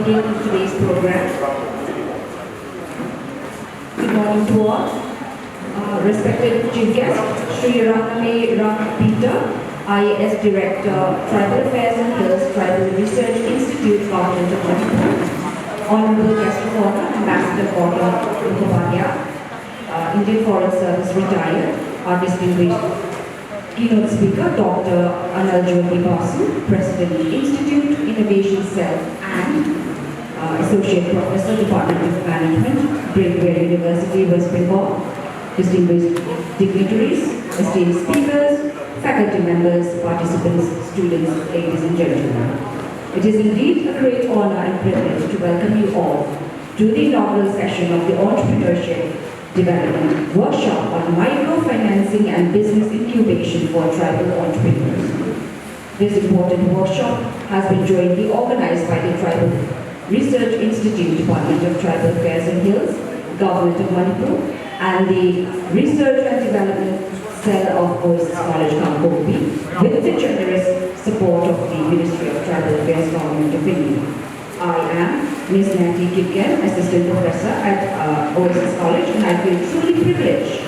begin today's program. Good morning to all. Respected Chief Guest, Sri Ram Peter, IAS Director, Tribal Affairs and Hills, Tribal Research Institute, Government of Manipur, Honorable Guest of Honor, Ambassador Kangpokpi, Indian Foreign Service retired, our distinguished keynote speaker, Dr. LNC Hotel, President, Institute, Innovation Cell, and Associate Professor, Department of Management, Braithwaite University, West Bengal, distinguished dignitaries, esteemed speakers, faculty members, participants, students, ladies and gentlemen. It is indeed a great honor and privilege to welcome you all to the inaugural session of the Entrepreneurship Development Workshop on Microfinancing and Business Incubation for Tribal Entrepreneurs. This important workshop has been jointly organized by the Tribal Research Institute, Department of Tribal Affairs and Hills, Government of Manipur, and the Research and Development Cell of Oasis College, Kangpokpi, with the generous support of the Ministry of Tribal Affairs, Government of India. I am Ms. Nancy Kipken, Assistant Professor at Oasis College, and I feel truly privileged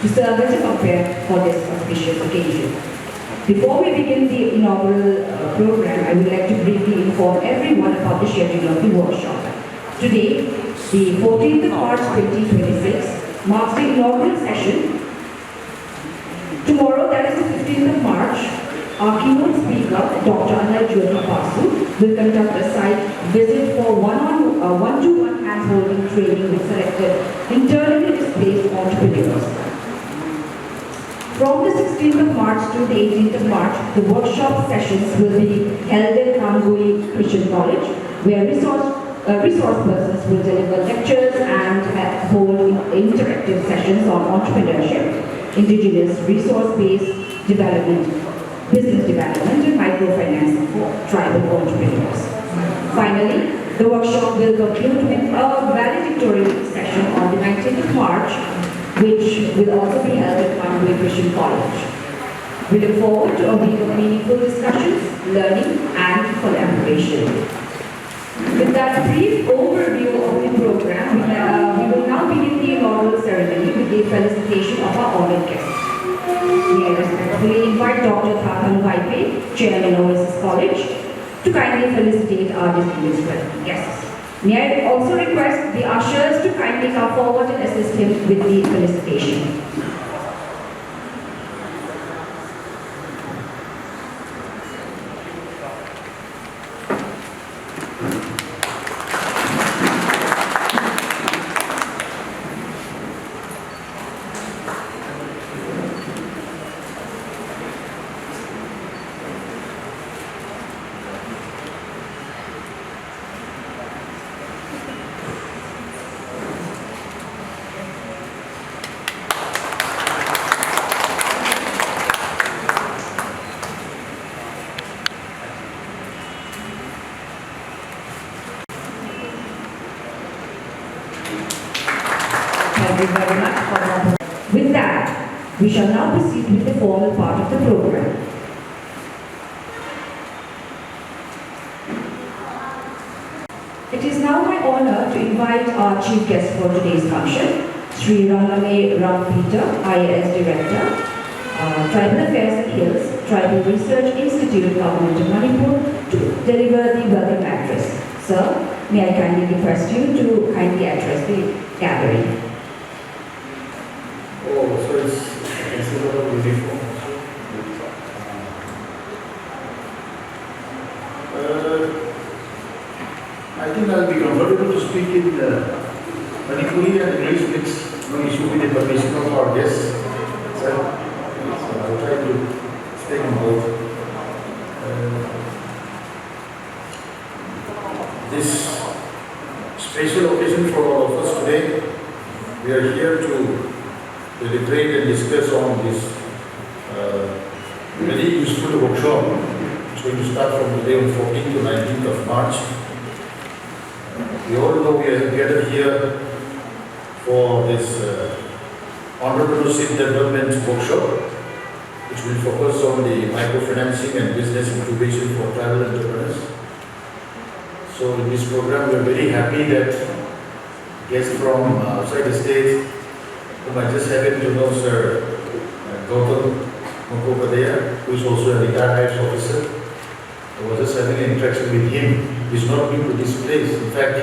to serve as a compare for this auspicious occasion. Before we begin the inaugural program, I would like to briefly inform everyone about the schedule of the workshop. Today, the 14th of March 2026, marks the inaugural session. Tomorrow, that is the 15th of March, our keynote speaker, Dr. LNC will conduct a site visit for one-to-one hand-holding training with selected internally displaced entrepreneurs. From the 16th of March to the 18th of March, the workshop sessions will be held at Kangpokpi Christian College, where resource persons will deliver lectures and hold interactive sessions on entrepreneurship, indigenous resource-based development, business development, and microfinance for tribal entrepreneurs. Finally, the workshop will conclude with a valedictory session on the 19th of March, which will also be held at Kangpokpi Christian College. We look forward to a week of meaningful discussions, learning, and collaboration. With that brief overview of the program, we will now begin the inaugural ceremony with the felicitation of our honored guests. May I respectfully invite Dr. Kangpokpi, Chairman of Oasis College, to kindly felicitate our distinguished guests. May I also request the ushers to kindly come forward and assist him with the felicitation. With that, we shall now proceed with the formal part of the program. It is now my honor to invite our chief guest for today's function, Sri Ram Peter, IAS Director, Tribal Affairs and Hills, Tribal Research Institute, Government of Manipur, to deliver the welcome address. Sir, may I kindly request you to kindly address the gathering. So it's considered uniform. I think I'll be comfortable to speak in Manipuri and English mix. No issue with the permission of our guests. So I'll try to stay on both. This special occasion for all of us today, we are here to deliberate and discuss on this very useful workshop. It's going to start from the day of 14th to 19th of March. We all know we are gathered here for this Entrepreneurship Development Workshop, which will focus on the microfinancing and business incubation for tribal entrepreneurs. So in this program, we are very happy that guests from outside the state, whom I just happened to know, Sir Kangpokpi, who is also a retired IAS officer. I was just having an interaction with him. He's not new to this place. In fact,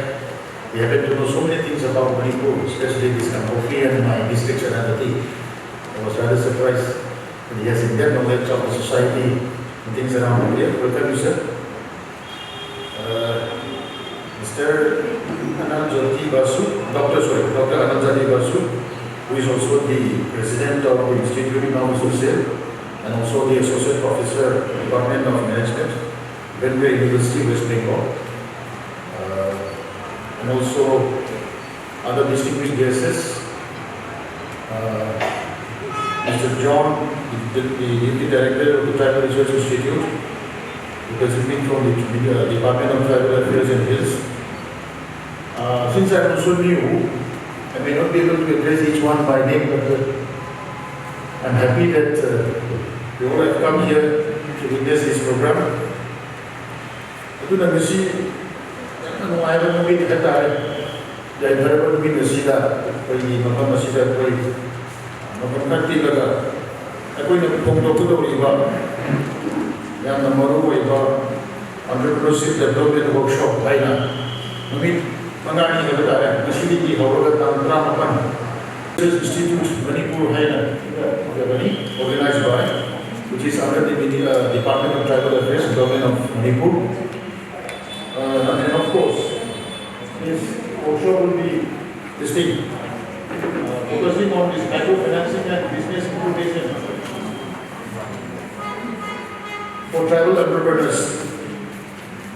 we happen to know so many things about Manipur, especially this Kangpokpi and my district Chanadati. I was rather surprised that he has in-depth knowledge of the society and things around here. Welcome, you, sir. Mr. Ananjali Basu, Dr. Ananjali Basu, who is also the president of the Institute of Social and also the associate professor, Department of Management, Bengal University, West Bengal. And also other distinguished guests, Mr. John, the Deputy Director of the Tribal Research Institute, representing from the Department of Tribal Affairs and Hills. Since I am also new, I may not be able to address each one by name, but I am happy that you all have come here to witness this program. I have been at the environment in the Sida, Makama Sida, Makamati Laga. I go to Pongtoku Riva, Yamamaru, Entrepreneurship Development Workshop, China. I mean, Mangani Nagata, the city, Horoga, Business Institute, Manipur, organized by, which is under the Department of Tribal Affairs, Government of Manipur. And of course, this workshop will be this thing, focusing on this microfinancing and business incubation for tribal entrepreneurs.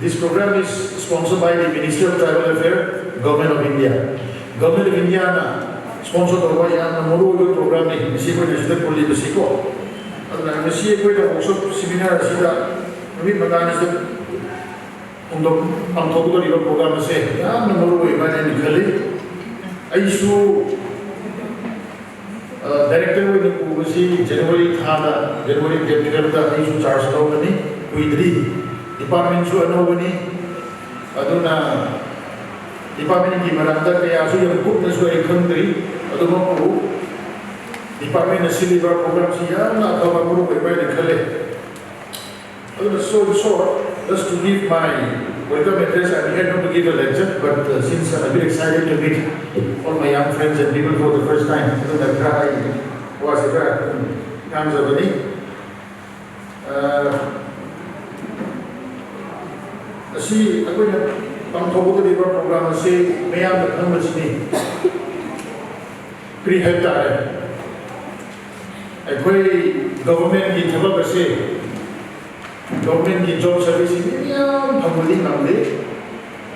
This program is sponsored by the Ministry of Tribal Affairs, Government of India. Government of India sponsored by the Moru program in the workshop seminar. Program say, director of January January charge department just to give my welcome address, I'm here not to give a lecture, but since I'm a bit excited to meet all my young friends and people for the first time, see, I'm going to come to the program and say, may I become a city? Pre-hectare. I government in Tabaka government की job service में यार फंगली नामले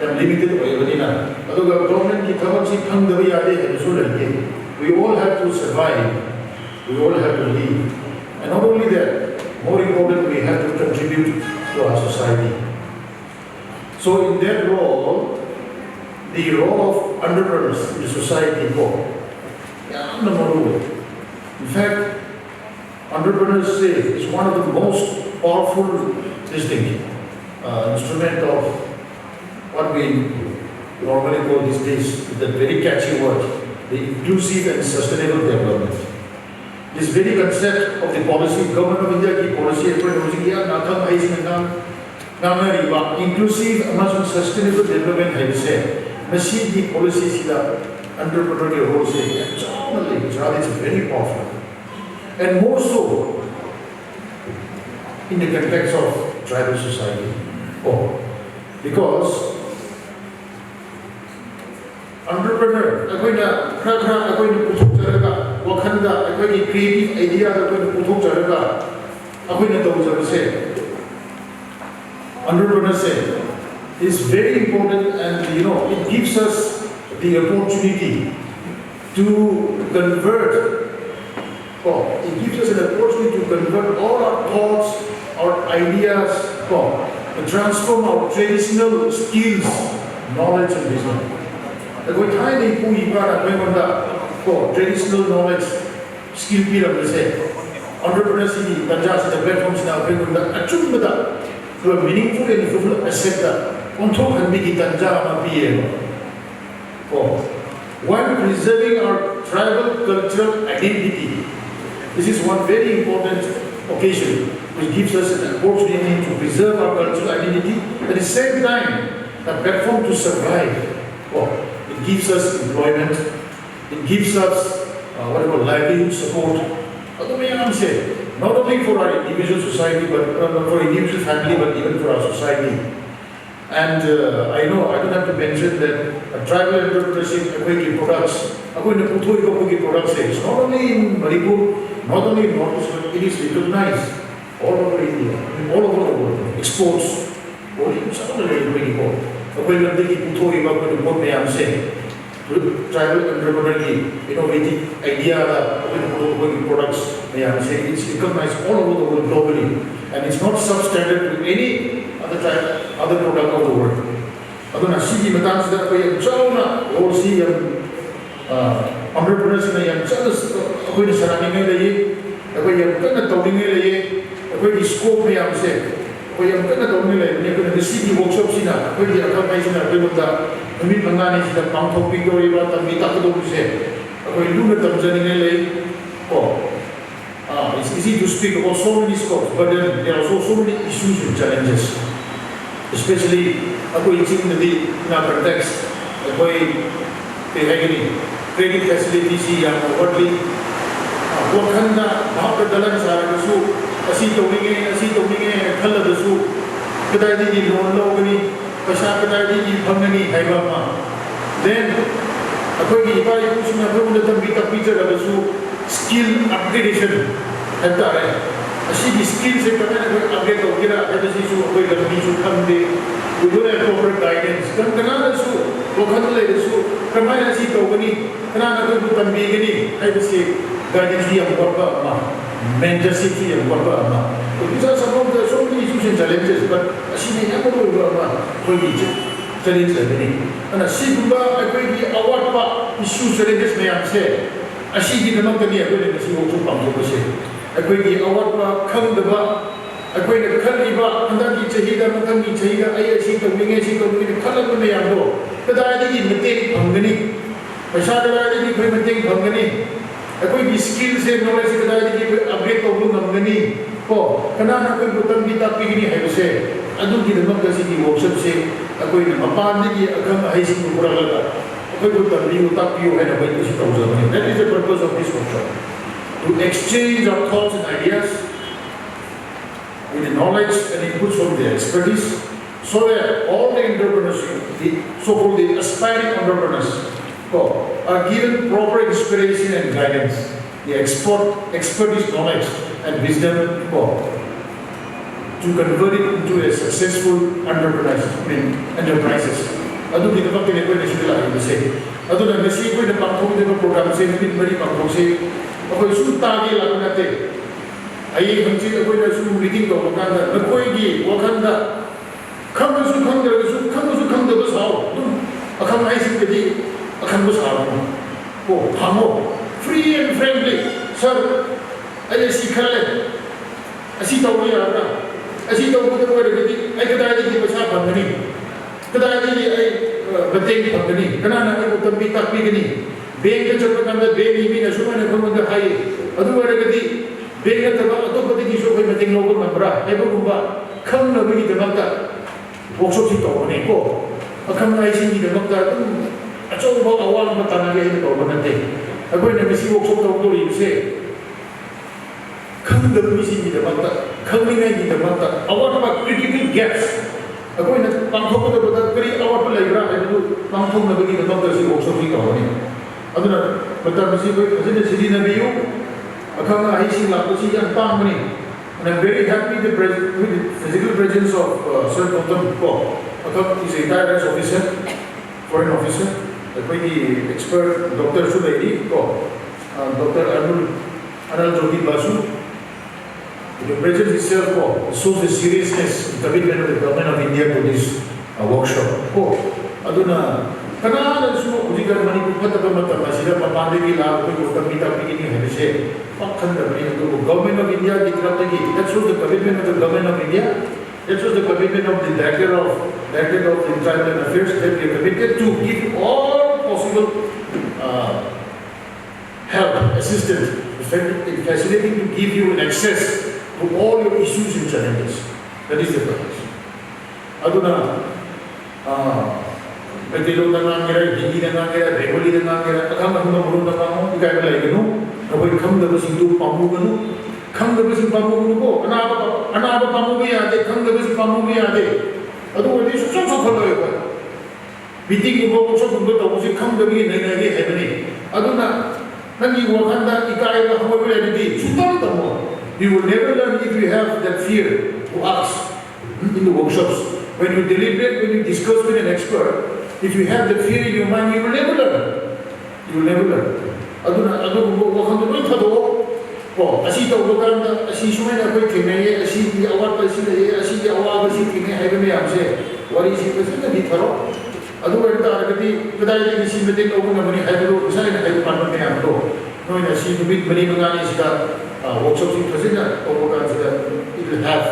तब limited होए बनी ना अगर government की खबर सी फंग दबी आदे है तो लगे we all have to survive, we all have to live, and not only that, more important, we have to contribute to our society. So in that role, the role of entrepreneurs in the society in fact, entrepreneurs say is one of the most powerful instrument of what we normally call these days, the very catchy word, the inclusive and sustainable development. This very concept of the policy, Government of India की policy inclusive and sustainable development है the policy entrepreneurial role it's very powerful, and more so in the context of tribal society. Because entrepreneur, creative idea, entrepreneur say is very important, and it gives us the opportunity to convert. It gives us an opportunity to convert all our thoughts, our ideas, to transform our traditional skills, knowledge and wisdom. Traditional knowledge, skill pyramid say, entrepreneurship, Punjab, the platforms now bring to a meaningful and fulfilled asset onthokhanbigi tanja ama piye while preserving our tribal cultural identity. This is one very important occasion which gives us an opportunity to preserve our cultural identity, at the same time a platform to survive. It gives us employment, it gives us whatever livelihood support. Not only for our individual society, but for individual family, but even for our society. And I know I don't have to mention that tribal entrepreneurship products, it's not only in Manipur, not only in North, but it is recognized all over India, all over the world. Exports, tribal entrepreneurial innovative idea products, it's recognized all over the world globally, and it's not substandard to any other product of the world. Aduna sigi matang sida ko yung chauna or si entrepreneurs na yung chanas ako yung sarami ngay layi, ako yung kana tawing ngay layi, ako yung scope na yung se, ako yung kana tawing ngay layi, ako yung sigi workshop sina, ako yung akal sina, ako yung Namit mangani sila Kangpokpi ko iba tamita ko doon siya. Ako yung lunat ang dyan nila it's easy to speak about so many scopes, but then there are so many issues and challenges. Especially ako yung na context, ako yung credit facilities yang worldly. Wakan na makakadalan sa akin so asi tawingin kala dasu kadai di loan lo gani pasha kadai di bangani haiba ma then ako gi iba yung sina ko na tambi picture dasu skill upgradation hata hai asi di skill se kana ko upgrade ho gira ada si su ko ga ni su kamde we don't have proper guidance kan kana dasu wakan le dasu kamai asi to gani kana na ko tambi gani ai basi guidance yang berapa mentorship yang berapa so these are some of the so many issues and challenges, but asini yang ko berapa ko ni challenge ni ana si gumba ko ni award pa issue challenges me amse asi gi namang kani ko ni si wo chu pang ko se ko ni award pa khang da ba ko ni khali ba anda ki chahi da matang ki chahi ga ai asi to minge si to ni khala ko ne yang do kada di mate phangani paisa da di ko mate phangani अकोई skill से knowledge से कदाई की update को नमगनी को कना ना कोई बुतम की तापिगनी है उसे अदु की नमक दसी की वर्कशॉप से अकोई मपान की अगम हाइसिंग को पूरा लगा अकोई बुतम ली तापियो है ना भाई उसी का उजागर that is the purpose of this workshop to exchange our thoughts and ideas with the knowledge and inputs from the expertise so that all the entrepreneurs, the so-called the aspiring entrepreneurs are given proper inspiration and guidance, the expertise, knowledge and wisdom to convert it into a successful enterprises. Adu di tempat kini kau nasi lah ini sih. Adu dan nasi kau ini pangkong dengan program sih, mungkin beri pangkong sih. Aku isu tadi lagu nanti. Ayah mungkin aku nasi meeting kau bukan dah. Aku ini bukan dah. Kamu suka besar. Akan ayah jadi. Akan besar. Kamu free and friendly. Sir, ayah si kalle. Asyik tahu ni apa? Asyik tahu kita boleh jadi. Ayah kedai ini besar bangani. Kedai ini ayah beting bangani. Kenapa nak kita tapi gini? Bank kerja perkara bank ini nak semua nak kamu dah hai. Adu ada jadi. Bank kerja atau beting isu kau beting logo nombra. Ayah berubah. Kamu nak bagi tempat tak? Workshop si tahu ni ko. Kamu ayah sini tempat tak? Acau bawa awal matang lagi itu kau nanti. Aku ini mesti workshop tahu tu ini se. Kamu dah mesti ni dapat tak? Kamu ni dapat tak? Awal apa critical gaps? Aku ini pangkong tu betul kiri awal tu lagi berapa itu pangkong nak bagi dapat tak si workshop ni kau ni. Aduh nak betul mesti mesti sini nabi you. Aku nak isi lalu si yang pang ni. And I'm very happy with the physical presence of Sir Gautam Ko. Aku is a retired officer, foreign officer. Aku expert Dr. Sudaidi Ko, Dr. Anal Jyoti Basu. The presence itself shows the seriousness, the commitment of the government of India to this workshop. Aduna kanana semua ujikan Manipur kata pemata masih ada pandemi lah, kau kita begini hari ini. Pakkan dah beri untuk government of India dikira lagi. That shows the commitment of the government of India. That shows the commitment of the director of Director of Internal Affairs, that we are committed to give all possible help, assistance, in facilitating to give you an access to all your issues and challenges. That is the purpose. Aduna, Betilo Nangera, Hindi Nangera, Regoli Nangera, Akama Murunakamo, Gabalagano, we come the Basin to Pamuganu, come the Basin Pamugo, another Pamubia, they come the Basin Pamubia, they. Otherwise, it's so follow. We think you go to the come the way they happening. Aduna, when you walk under Ikaya, however, you will never learn if you have that fear to ask in the workshops. When you deliberate, when you discuss with an expert, if you have that fear in your mind, you will never learn. You will never learn. Aduna, walk on the way. Oh, as you talk about as you swim a quick in a as you the award, as you the award, as you can have a say, what is it? Was it a thorough? Otherwise, the idea is in the day over the money, I will sign a parliament. No, I see the big money is the workshops in President, it will have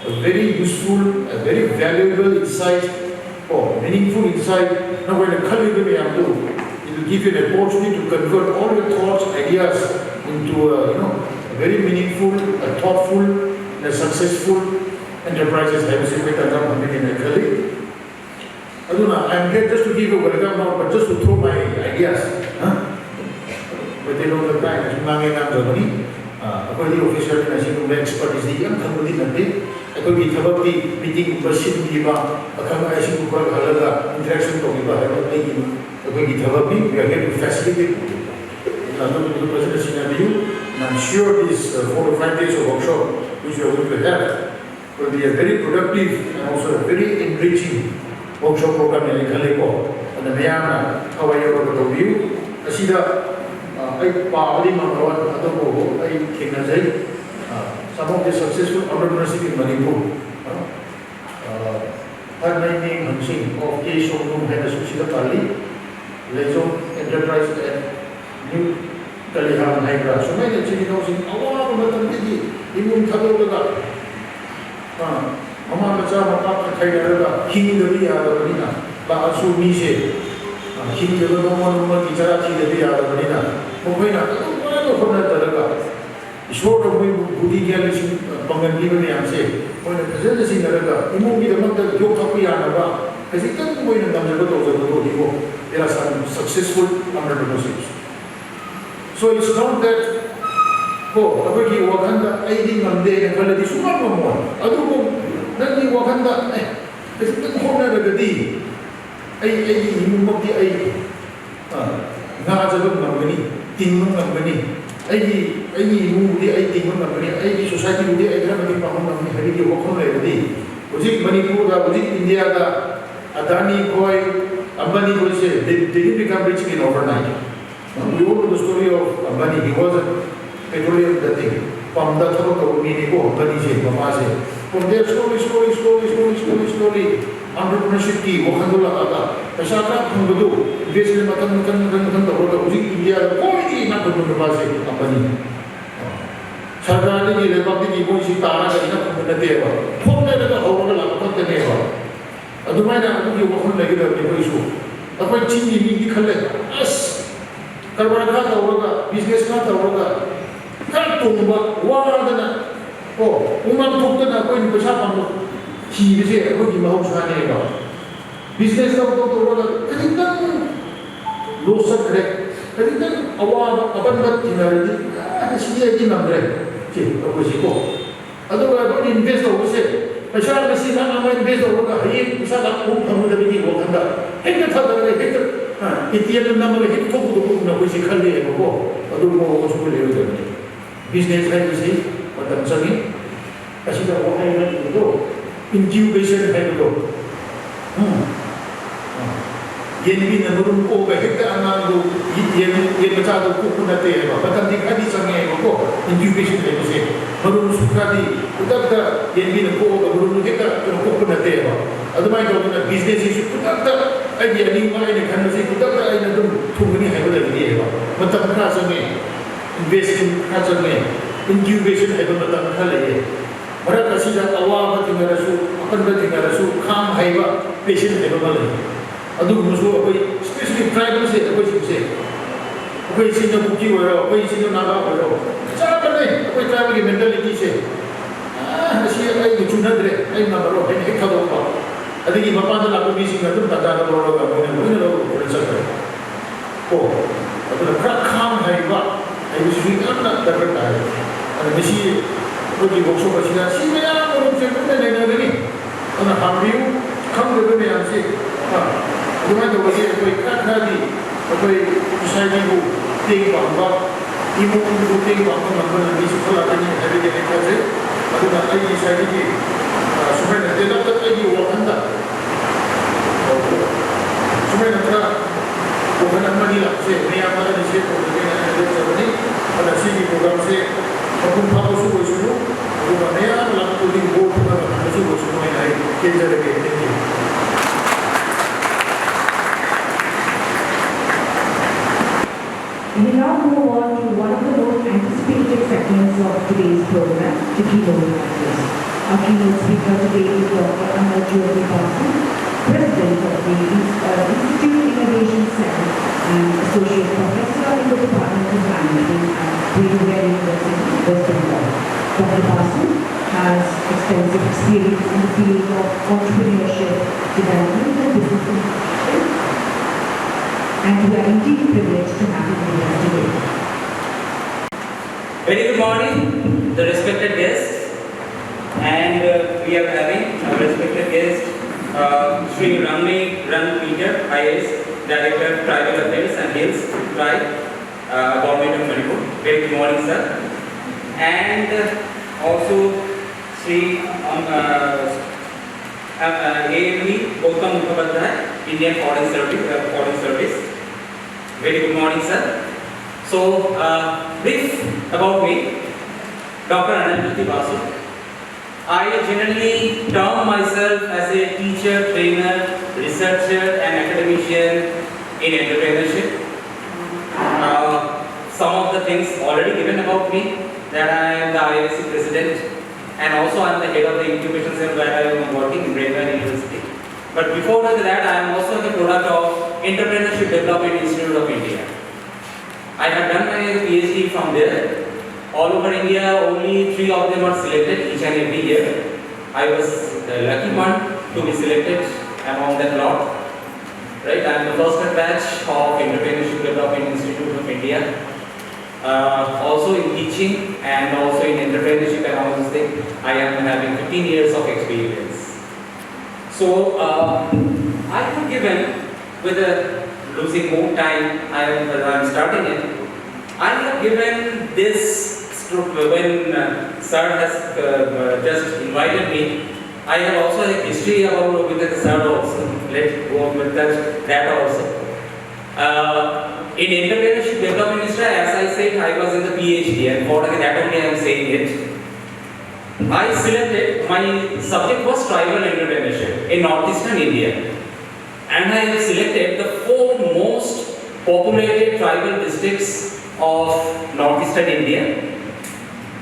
a very useful, a very valuable insight, or meaningful insight. Now, when a colleague it will give you an opportunity to convert all your thoughts, ideas into a very meaningful, a thoughtful, and a successful enterprises. I was saying with a colleague. Aduna, I am here just to give you a welcome now, but just to throw my ideas. But they know the time, as Mangi Nam Germany, according to official and expert is the young company that day. According to Kangpokpi meeting Basin Diva, a Kangpokpi interaction talking about according to Kangpokpi, we are here to facilitate the presentation of you. And I'm sure these 4 to 5 days of workshop, which we are going to have, will be a very productive and also a very enriching workshop program in Kalepo. And the Mayana, how I ever got to view, I see that I partly some of the successful entrepreneurship in Manipur. Name of K. Showroom and Associate Pali, Lezo Enterprise and New Kalihan Hydra. So many Chinos in our Matandi, Imun Kadoga, Mama Macha, Kairaga, King the Via, the Marina, Basu Mise, King the Roman Itarati, the Via, the Marina, Momena, whatever. Short of Budi Galish, Bangan I say, when the president in Araga, he moved the month of Yokapiana, as he can't go in and done the Roto, there are some successful entrepreneurships. So it's not that, oh, Abaki Wakanda, aiding on day and quality, so not no more. Adubo, then the Wakanda, as it didn't hold out the D. I moved the Nazarum Nambani, Tingun Nambani. I move the 18 months, society with the economic problem, Harry Wakon already. Was it Manipur, was it India, Adani, Koi, Ambani was they didn't become rich in overnight. We all know the story of Ambani, he was a petroleum thing. From the top of Minipo, Ambani, Mamase. From there, slowly, entrepreneurship key, Wakandula, Pasaka, Kundu, investment, India, quality, not the company. Sargani, the public emotion, Tara, the Teva, Pona, the whole of the Neva. Adumana, you walk like a issue. Upon Chini, we collect us. Karaka, business not a worker. Kantumba, Wadana. Oh, Uman took the Napo in Pasapa. He is here, what you know, business of the world, I think low subject, I think a while abundant in a city in a bread, otherwise, what invest over say, I shall see that I invest over here, Sada Pum, the beginning of the hit the other, hit the number, hit to the book, which is Kali and go, I don't know what's really business, like you see, but I'm sorry, I see that what I want to go. Incubation had to go. Yenbi Namurum over Hector Anandu, Yemata Kukunate, but I think I did some incubation had to say. Marum Sukadi, without the Yenbi the Ko, the Guru Hector Kukunate. Otherwise, the business issue, put up the idea, new mind and country, put up the idea too many have the idea. But the Kazame, investing Kazame, incubation had to be Marakasida, Awa, Matingarasu, ꯑꯄꯟꯕ ꯊꯦꯡꯅꯔꯁꯨ ꯈꯥꯡ ꯍꯩꯕ passion ꯍꯩꯕ ꯑꯃ ꯂꯩ ꯑꯗꯨꯒꯨꯝꯕꯁꯨ ꯑꯩꯈꯣꯏ ꯁ꯭ꯄꯦꯁꯤꯌꯦꯜꯂꯤ ꯇ꯭ꯔꯥꯏꯕꯦꯜꯁꯦ ꯑꯩꯈꯣꯏꯁꯤꯡꯁꯦ ꯑꯩꯈꯣꯏ ꯏꯆꯤꯟ ꯀꯨꯀꯤ ꯑꯣꯏꯔꯣ ꯑꯩꯈꯣꯏ ꯏꯆꯤꯟ ꯅꯥꯒꯥ ꯑꯣꯏꯔꯣ ꯆꯞ ꯃꯥꯟꯅꯩ ꯑꯩꯈꯣꯏ ꯇ꯭ꯔꯥꯏꯕꯦꯜꯒꯤ ꯃꯦꯟꯇꯦꯂꯤꯇꯤꯁꯦ ꯉꯁꯤ ꯑꯩꯒ ꯆꯨꯅꯗ꯭ꯔꯦ ꯑꯩ ꯉꯝꯃꯔꯣꯏ ꯍꯥꯏꯅ ꯍꯦꯛ ꯊꯥꯗꯣꯛꯄ ꯑꯗꯒꯤ ꯃꯄꯥꯟꯗ ꯂꯥꯛꯄ ꯃꯤꯁꯤꯡꯅ ꯑꯗꯨꯝ ꯇꯥꯟꯖꯥꯗ ꯂꯧꯔꯒ ꯃꯣꯏꯅ ꯂꯣꯏꯅ ꯂꯧꯔꯒ ꯆꯠꯈ꯭ꯔꯦ ꯀꯣ ꯑꯗꯨꯅ ꯈꯔ ꯈꯥꯡ ꯍꯩꯕ ꯍꯩꯕꯁꯤꯁꯨ ꯌꯥꯝꯅ ꯗꯔꯀꯥꯔ ꯇꯥꯏ ꯑꯗꯨꯅ ꯉꯁꯤ ꯑꯩꯈꯣꯏꯒꯤ ꯋꯥꯛꯁꯣꯞ ꯑꯁꯤꯗ ꯁꯤ ꯃꯌꯥꯝ ꯃꯔꯨꯞꯁꯦ ꯂꯣꯏꯅ ꯂꯩꯅꯒꯅꯤ ꯑꯗꯨꯅ ꯍꯪꯕꯤꯌꯨ ꯈꯪꯗꯕ ꯃꯌꯥꯝꯁꯦ ꯑꯗꯨꯃꯥꯏꯅ ꯇꯧꯕꯁꯦ ꯑꯩꯈꯣꯏ ꯈꯔꯗꯤ ꯑꯩꯈꯣꯏ ꯁꯣꯁꯥꯏꯇꯤꯕꯨ ꯃꯇꯦꯡ ꯄꯥꯡꯕ 이모도 되고 아무나 그런 미식을 하더니 해리게 되까지 그러나 아이 사이기 수면에 대답도 아이 원한다 수면에 들어 오늘 한마디라 제 내야마는 이제 보기에는 되더니 하나 시기 보감세 조금 하고 쓰고 있으로 그리고 내야 라고도 모두가 하고 쓰고 있으로 나이 계절에 되는 We now move on to one of the most anticipated segments of today's program, the keynote address. Our keynote speaker today is Dr. Entrepreneurship President of the Institute Innovation Center and Associate Professor in the Department of Management at Manipur University, West Bengal. Dr. Basu has extensive experience in the field of entrepreneurship, development and business incubation. And we are indeed privileged to have him with us today. Very good morning, the respected guests, and we are having our respected guest, Sri Ran Peter, IAS, Director, Tribal Affairs and Hills Tribe, Government of Manipur. Very good morning, sir. And also Sri AMV Kangpokpi, Indian Foreign Service. Very good morning, sir. So, brief about me, Dr. Entrepreneurship Basu. I generally term myself as a teacher, trainer, researcher, and academician in entrepreneurship. Some of the things already given about me, that I am the ILC president, and also I am the head of the incubation center where I am working in Manipur University. But before that, I am also the product of Entrepreneurship Development Institute of India. I have done my PhD from there. All over India, only 3 of them are selected each and every year. I was the lucky one to be selected among that lot. Right? I am the first batch of Entrepreneurship Development Institute of India. Also in teaching and also in entrepreneurship and all those things, I am having 15 years of experience. So, I have given, with losing more time, I am starting it. I have given this when Sir has just invited me. I have also a history about with the Sir also. Let's go with that also. In Entrepreneurship Development Ministry, as I said, I was in the PhD, and for that only I am saying it. I selected, my subject was tribal entrepreneurship in northeastern India, and I have selected the 4 most populated tribal districts of northeastern India.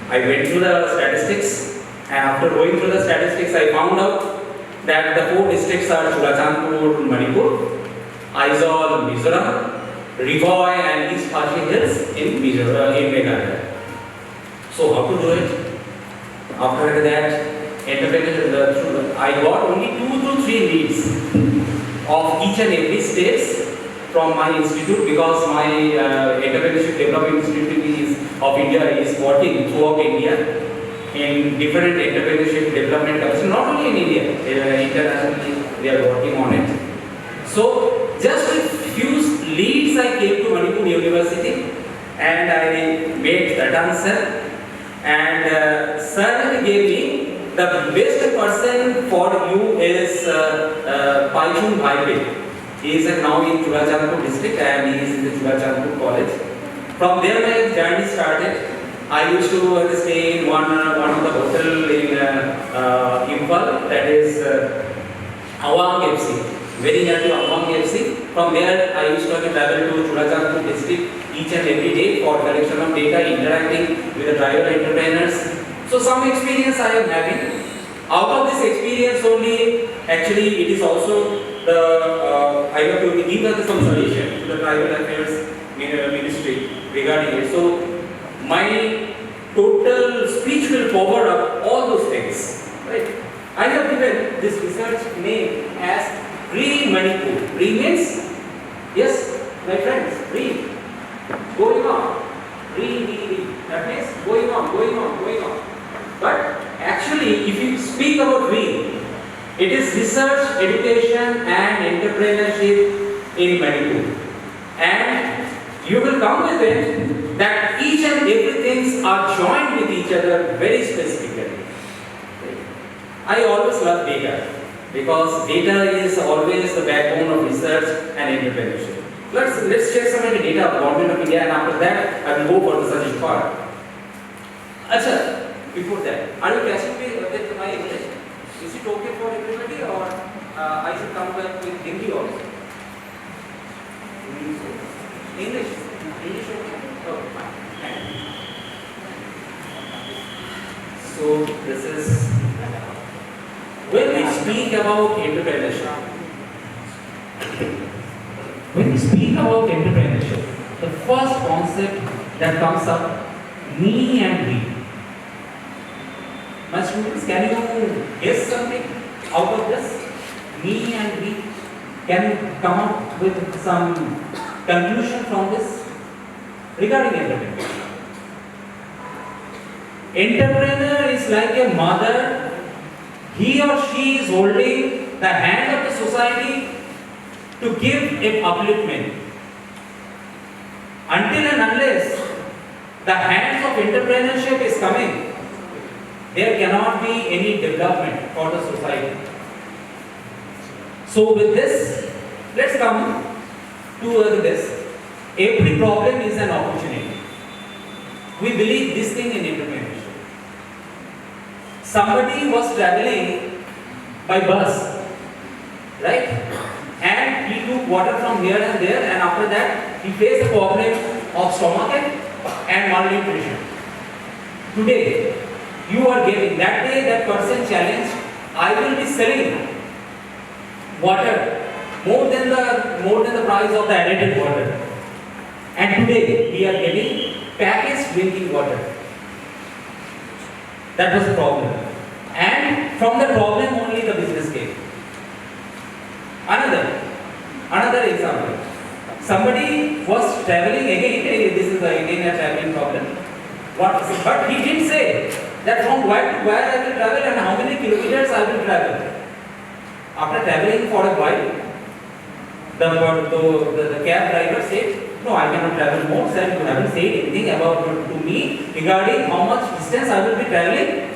I went through the statistics, and after going through the statistics, I found out that the 4 districts are Churachandpur, Manipur, Aizawl, Mizoram, Rivoy and East Khashi Hills in Meghalaya. So how to do it? After that, I got only 2 to 3 leads of each and every state from my institute, because my Entrepreneurship Development Institute of India is working throughout India in different entrepreneurship development hubs, not only in India, internationally we are working on it. So just with few leads I came to Manipur University and I made that answer, and Sir gave me the best person for you is Paichung Bhaipe. He is now in Churachandpur district and he is in the Churachandpur College. From there my journey started. I used to stay in one of the hotel in Impal, that is Awang FC, very near to Awang FC. From there I used to travel to Churachandpur district each and every day for collection of data, interacting with the tribal entrepreneurs. So some experience I am having. Out of this experience only, actually it is also the, I have to give us some solution to the Tribal Affairs Ministry regarding it. So, my total speech will cover up all those things. Right? I have given this research name as Manipur. Means, yes, my friends, going on. That means going on. But actually, if you speak about it is research, education and entrepreneurship in Manipur. And you will come with it that each and everything are joined with each other very specifically. I always love data because data is always the backbone of research and entrepreneurship. Let's share some of the data of the Government of India, and after that I will go for the suggestion part. Acha, before that, are you catching me with my English? Is it okay for everybody, or I should come back with Hindi also? English okay? Okay, fine. So this is when we speak about entrepreneurship. When we speak about entrepreneurship, the first concept that comes up, me and we. My students, can you guess something out of this? Me and we. Can you come up with some conclusion from this regarding entrepreneur? Entrepreneur is like a mother. He or she is holding the hand of the society to give it upliftment. Until and unless the hands of entrepreneurship is coming, there cannot be any development for the society. So with this, let's come to this. Every problem is an opportunity. We believe this thing in entrepreneurship. Somebody was traveling by bus, right? And he took water from here and there, and after that he faced a problem of stomachache and malnutrition. Today, you are getting, that day that person challenged, I will be selling water more than the price of the aerated water. And today we are getting packaged drinking water. That was the problem. And from the problem only the business came. Another example. Somebody was traveling again, this is again a traveling problem. But he didn't say that from where to where I will travel and how many kilometers I will travel. After traveling for a while, the cab driver said, no, I cannot travel more, sir. You haven't said anything about to me regarding how much distance I will be traveling.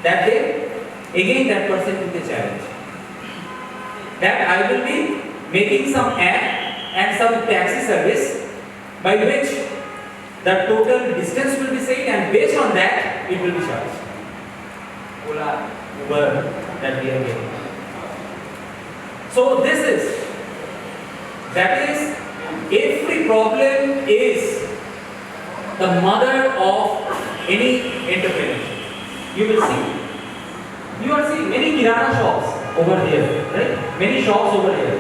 That day, again that person took the challenge. That I will be making some app and some taxi service by which the total distance will be said, and based on that it will be charged. Ola, Uber that we are getting. So that is every problem is the mother of any entrepreneur. You will see. You are seeing many kirana shops over there, right? Many shops over here.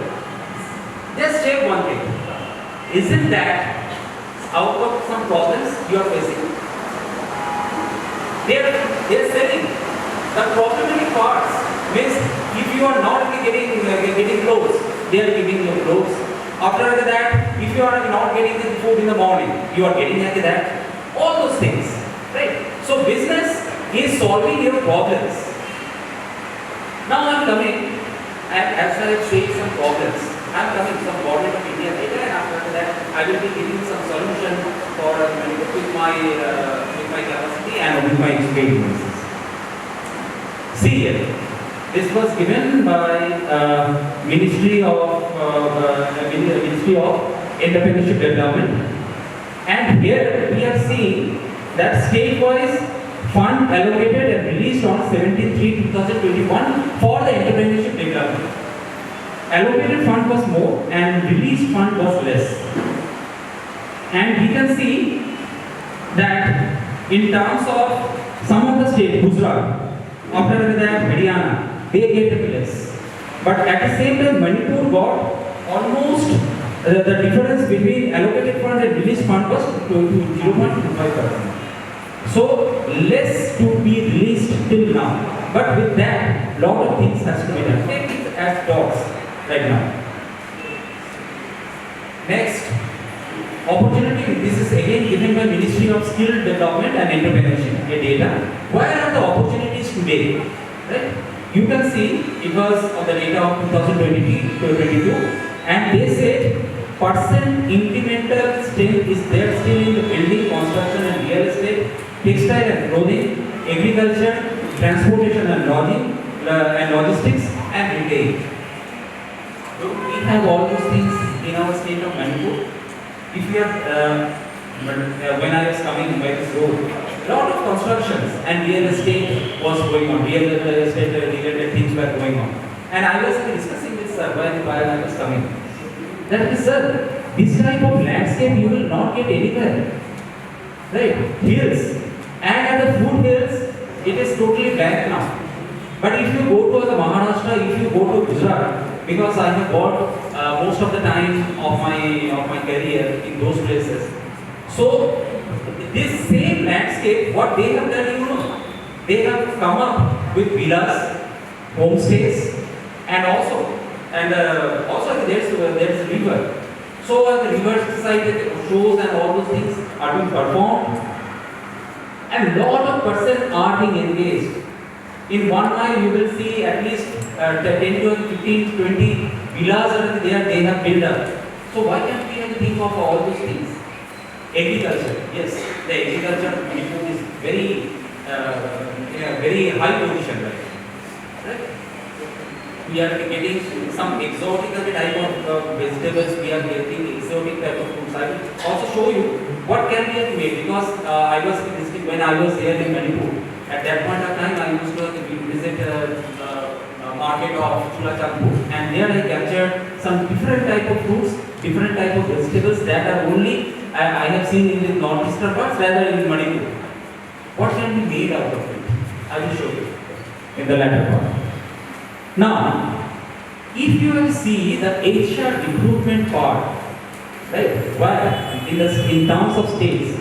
Just check one thing. Isn't that out of some problems you are facing? They are selling the problematic parts. Means if you are not getting clothes, they are giving you clothes. After that, if you are not getting the food in the morning, you are getting that. All those things, right? So business is solving your problems. Now I am coming, as I have shared some problems, I am coming to some Government of India data, and after that I will be giving some solution for with my capacity and with my experiences. See here, this was given by Ministry of Entrepreneurship Development, and here we are seeing that state-wise fund allocated and released on 17/3/2021 for the entrepreneurship development. Allocated fund was more and released fund was less. And we can see that in terms of some of the states, after that Haryana, they get less. But at the same time, Manipur got almost the difference between allocated fund and released fund was to 0.25%. So less to be released till now. But with that, lot of things has to be done. Take it as dots right now. Next, opportunity. This is again given by Ministry of Skill Development and Entrepreneurship. A data. Where are the opportunities today? Right? You can see it was of the data of 2022, and they said percent incremental strength is there still in the building, construction and real estate, textile and clothing, agriculture, transportation and lodging, and logistics and retail. So we have all those things in our state of Manipur. If you are, when I was coming by this road, a lot of constructions and real estate was going on. Real estate related things were going on. And I was discussing with sir while I was coming. That is, sir, this type of landscape you will not get anywhere. Right? Hills. And at the food hills, it is totally blank now. But if you go to the Maharashtra, if you go to Gujarat, because I have worked most of the time of my career in those places. So this same landscape, what they have done, you know, they have come up with villas, homestays, and also there's a river. So on the river side, the shows and all those things are being performed, and lot of persons are being engaged. In 1 mile, you will see at least 10 to 15, 20 villas are there, they have built up. So why can't we think of all those things? Agriculture, yes, the agriculture Manipur is very, very high position right? We are getting some exotic type of vegetables, we are getting exotic type of foods. I will also show you what can be made, because when I was here in Manipur, at that point of time I used to visit market of Chulachandpur, and there I captured some different type of fruits, different type of vegetables that are only I have seen in the northeastern parts rather in Manipur. What can be made out of it? I will show you in the latter part. Now, if you will see the HR recruitment part, right, where in terms of states,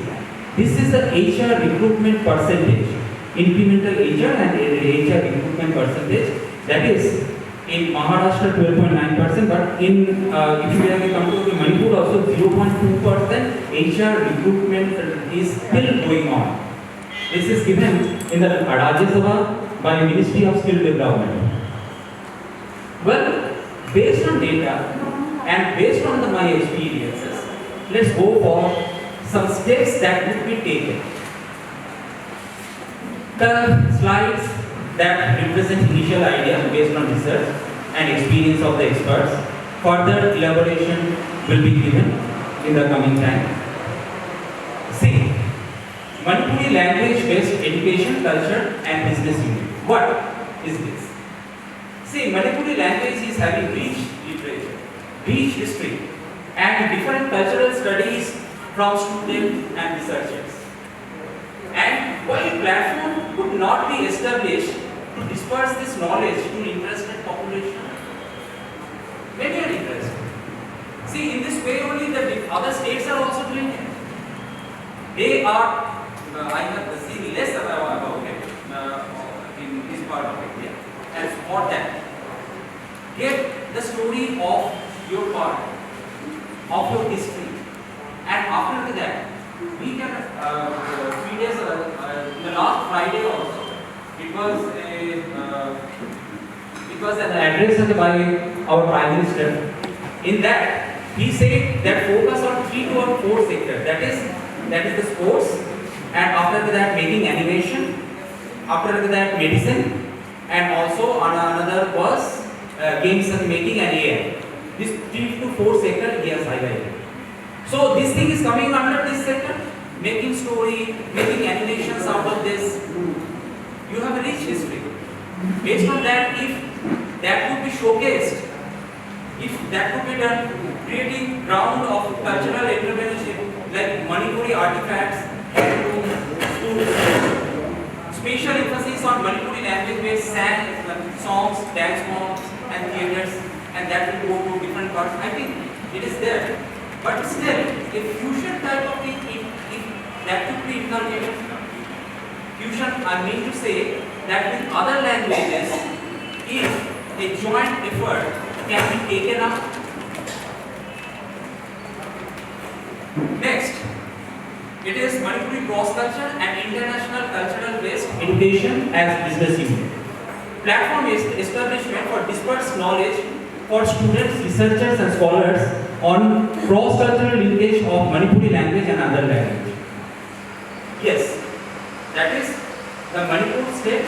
this is the HR recruitment percentage, incremental HR and HR recruitment percentage. That is in Maharashtra 12.9%, but in if you have come to Manipur also 0.2% HR recruitment is still going on. This is given in the Rajya Sabha by Ministry of Skill Development. Well, based on data and based on my experiences, let's go for some steps that would be taken. The slides that represent initial idea based on research and experience of the experts. Further elaboration will be given in the coming time. See, Manipuri language-based education, culture and business unit. What is this? See, Manipuri language is having rich literature, rich history and different cultural studies from students and researchers. And while platform could not be established to disperse this knowledge to interested population, many are interested. See, in this way only the other states are also doing it. They are, I have seen less about it in this part of India. And for that, get the story of your part, of your history. And after that, we can, 3 days, in the last Friday also, it was an address by our Prime Minister. In that, he said that focus on 3 to 4 sectors. That is the sports, and after that making animation, after that medicine, and also another was games and making and AI. This 3 to 4 sector he has highlighted. So this thing is coming under this sector, making story, making animations out of this. You have a rich history. Based on that, if that could be showcased, if that could be done, creating ground of cultural entrepreneurship like Manipuri artifacts, handlooms, schools, special emphasis on Manipuri language-based songs, dance forms, and theatres, and that will go to different parts. I think it is there, but still, a fusion type of thing, if that could be inculcated. Fusion, I mean to say that with other languages, if a joint effort can be taken up. Next, it is Manipuri cross-cultural and international cultural-based education as business unit. Platform is establishment for dispersed knowledge for students, researchers and scholars on cross-cultural linkage of Manipuri language and other language. Yes, that is the Manipur state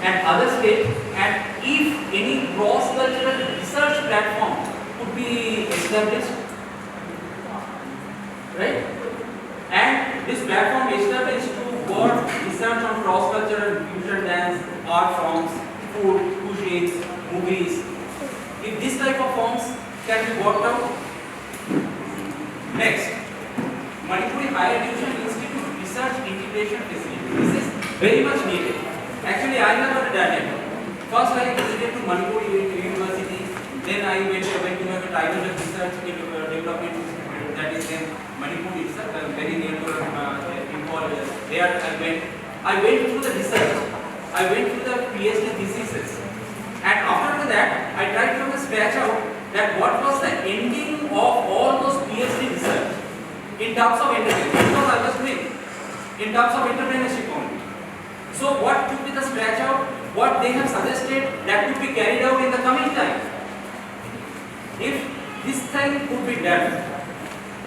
and other state, and if any cross-cultural research platform could be established, right? And this platform established to work research on cross-cultural fusion dance, art forms, food, cuisines, movies. If this type of forms can be worked out. Next, Manipuri Higher Education Institute Research Integration Facility. This is very much needed. Actually, I never done it. First, I visited to Manipur University. Then I went to a tribal research development institute that is in Manipur itself, very near to Imphal. There I went through the research. I went through the PhD theses. And after that, I tried to scratch out that what was the ending of all those PhD research in terms of entrepreneurship. Because I was doing in terms of entrepreneurship only. So what could be the scratch out? What they have suggested that could be carried out in the coming time. If this thing could be done,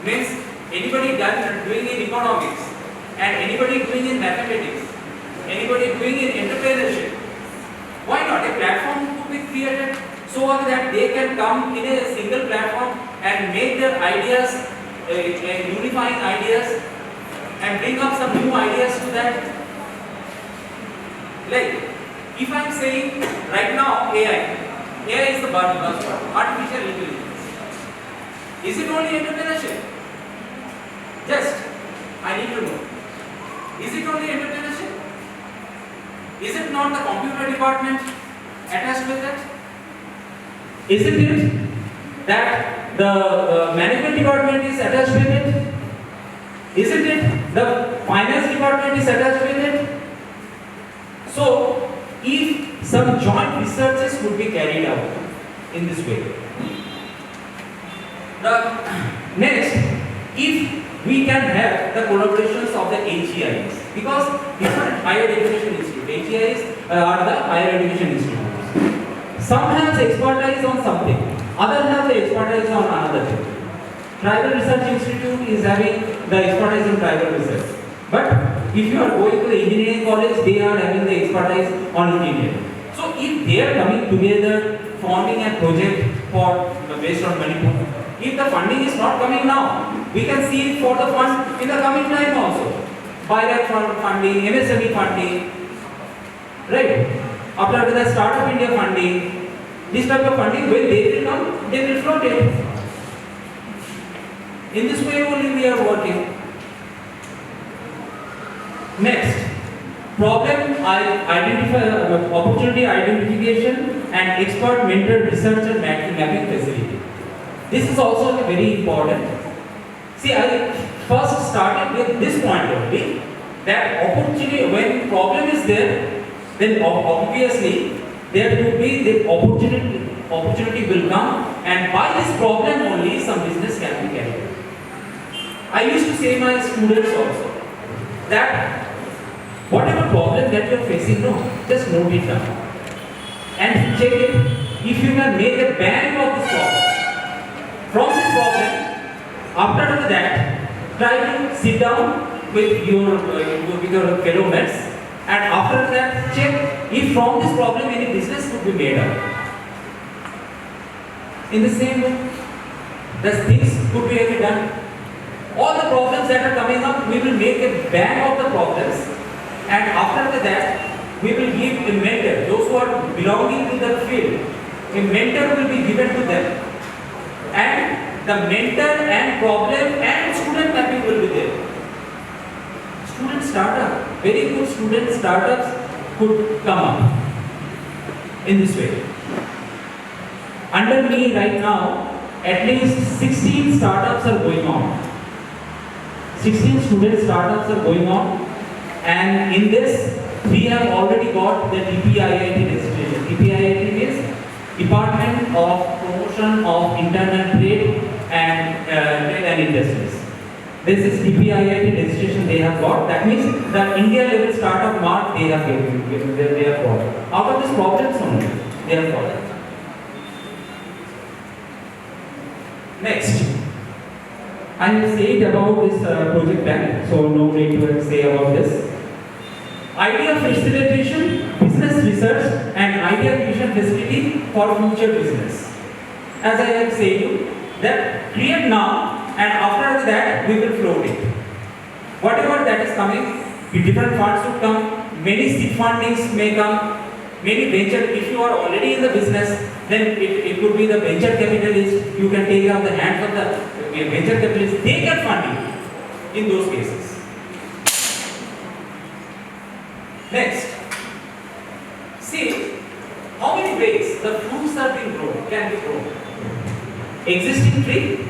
means anybody doing in economics and anybody doing in mathematics, anybody doing in entrepreneurship, why not a platform could be created so that they can come in a single platform and make their ideas, unifying ideas, and bring up some new ideas to that. Like, if I am saying right now AI is the buzzword, artificial intelligence. Is it only entrepreneurship? Just, I need to know. Is it only entrepreneurship? Is it not the computer department attached with it? Isn't it that the management department is attached with it? Isn't it the finance department is attached with it? So, if some joint researches would be carried out in this way. Next, if we can have the collaborations of the HEIs, because different higher education institutes, HEIs are the higher education institutes. Some have expertise on something, others have the expertise on another thing. Tribal Research Institute is having the expertise in tribal research. But if you are going to the engineering college, they are having the expertise on engineering. So if they are coming together, forming a project for based on Manipur, if the funding is not coming now, we can see it for the fund in the coming time also. Direct funding, MSME funding, right? After the Startup India funding, this type of funding, when they will come, they will float it. In this way only we are working. Next, problem opportunity identification and expert mentor researcher mapping facility. This is also very important. See, I first started with this point only, that opportunity, when problem is there, then obviously there will be the opportunity will come, and by this problem only some business can be carried out. I used to say my students also that whatever problem that you are facing, just note it down and check it. If you can make a bank of this problem, from this problem, after that, try to sit down with your fellow mates, and after that, check if from this problem any business could be made up. In the same way, the things could be done. All the problems that are coming up, we will make a bank of the problems, and after that, we will give a mentor. Those who are belonging to the field, a mentor will be given to them, and the mentor and problem and student mapping will be there. Student startup, very good student startups could come up in this way. Under me right now, at least 16 startups are going on. 16 student startups are going on, and in this, we have already got the DPIIT registration. DPIIT means Department of Promotion of Internal Trade and Industries. This is DPIIT registration they have got. That means the India level startup mark they have given, they have got. Out of these problems only, they have got it. Next, I have said about this project bank, so no need to say about this. Idea facilitation, business research, and idea creation facility for future business. As I have said, that create now, and after that we will float it. Whatever that is coming, different funds will come, many seed fundings may come, many venture. If you are already in the business, then it could be the venture capitalist. You can take out the hands of the venture capitalist. They can fund you in those cases. Next, see how many ways the fruits are being grown, can be grown. Existing tree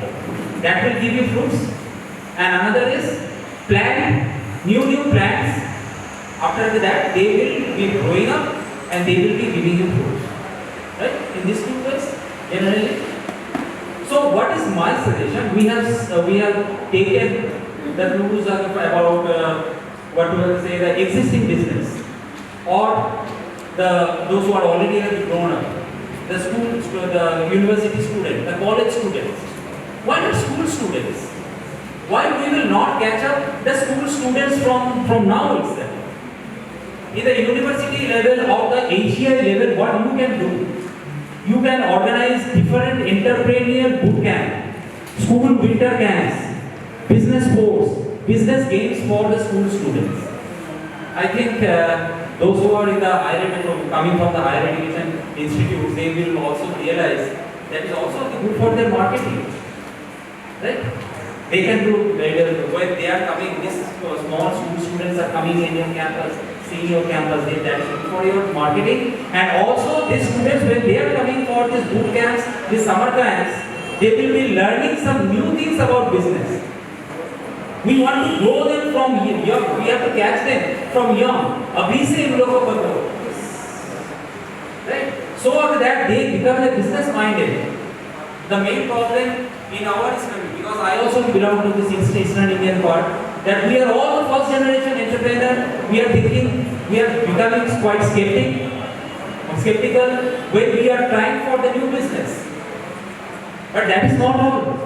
that will give you fruits, and another is plant new plants. After that, they will be growing up and they will be giving you fruits. Right? In these two ways, generally. So, what is my suggestion? We have taken the rules about what we will say the existing business, or those who are already grown up, the school, the university student, the college students. Why not school students? Why we will not catch up the school students from now itself? In the university level or the AGI level, what you can do? You can organize different entrepreneurial boot camp, school winter camps, business sports, business games for the school students. I think those who are in the coming from the higher education institutes, they will also realize that is also good for their marketing. Right? They can do better when they are coming. These small school students are coming in your campus, seeing your campus. That is good for your marketing. And also, these students, when they are coming for these boot camps, these summer camps, they will be learning some new things about business. We want to grow them from young. We have to catch them from young. Abhi se in logo ko grow. Right? So after that, they become a business minded. The main problem in our country, because I also belong to this Eastern Indian part, that we are all the first generation entrepreneur. We are thinking, we are becoming quite skeptical when we are trying for the new business. But that is not all.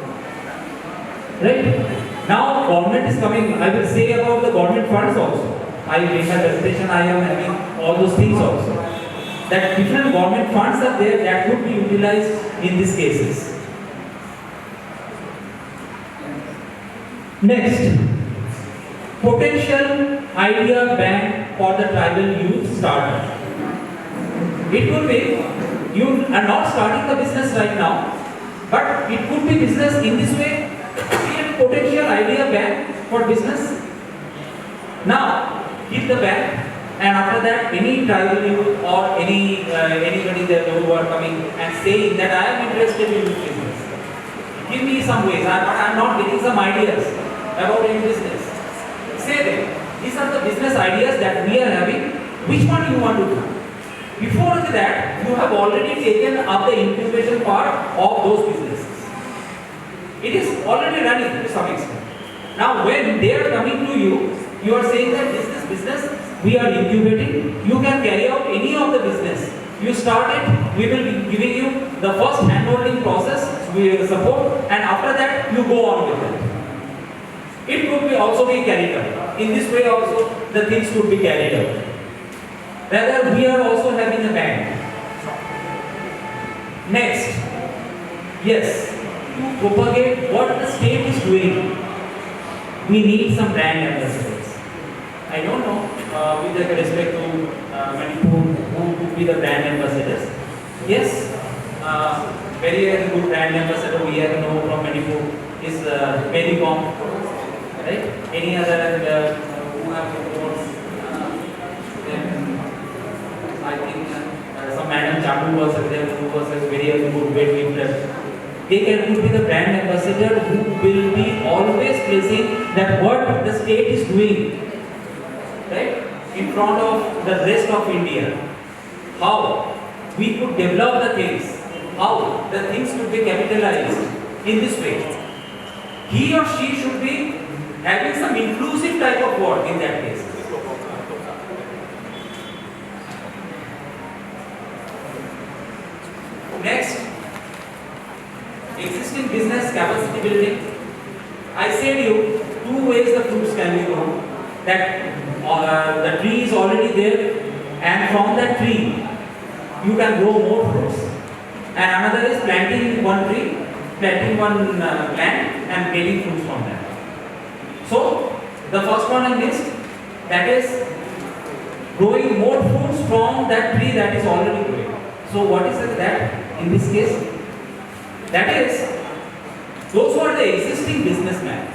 Right? Now government is coming. I will say about the government funds also. I in my presentation I am having all those things also. That different government funds are there that could be utilized in these cases. Next, potential idea bank for the tribal youth startup. It could be you are not starting the business right now, but it could be business in this way. Potential idea bank for business. Now, keep the bank, and after that, any tribal youth or anybody there who are coming and saying that I am interested in business. Give me some ways. I am not getting some ideas about any business. Say them. These are the business ideas that we are having. Which one you want to do? Before that, you have already taken up the incubation part of those businesses. It is already running to some extent. Now when they are coming to you, you are saying that this is business, we are incubating, you can carry out any of the business. You start it, we will be giving you the first handholding process, we will support, and after that you go on with it. It could be also be carried out. In this way also the things could be carried out. Rather we are also having a bank. Next, yes. To propagate what the state is doing, we need some brand ambassadors. I don't know, with respect to Manipur, who could be the brand ambassadors. Yes, very good brand ambassador we have know from Manipur is Medicom, right? Any other who have I think some Madam Chandu was there who was a very good weightlifter. They could be the brand ambassador who will be always placing that what the state is doing, right, in front of the rest of India. How we could develop the things, how the things could be capitalized in this way. He or she should be having some inclusive type of work in that case. Next, existing business capacity building. I said you, two ways the fruits can be grown. That the tree is already there, and from that tree you can grow more fruits. And another is planting one tree, planting one plant and getting fruits from that. So the first one I missed, that is growing more fruits from that tree that is already growing. So what is that in this case? That is, those who are the existing businessmen,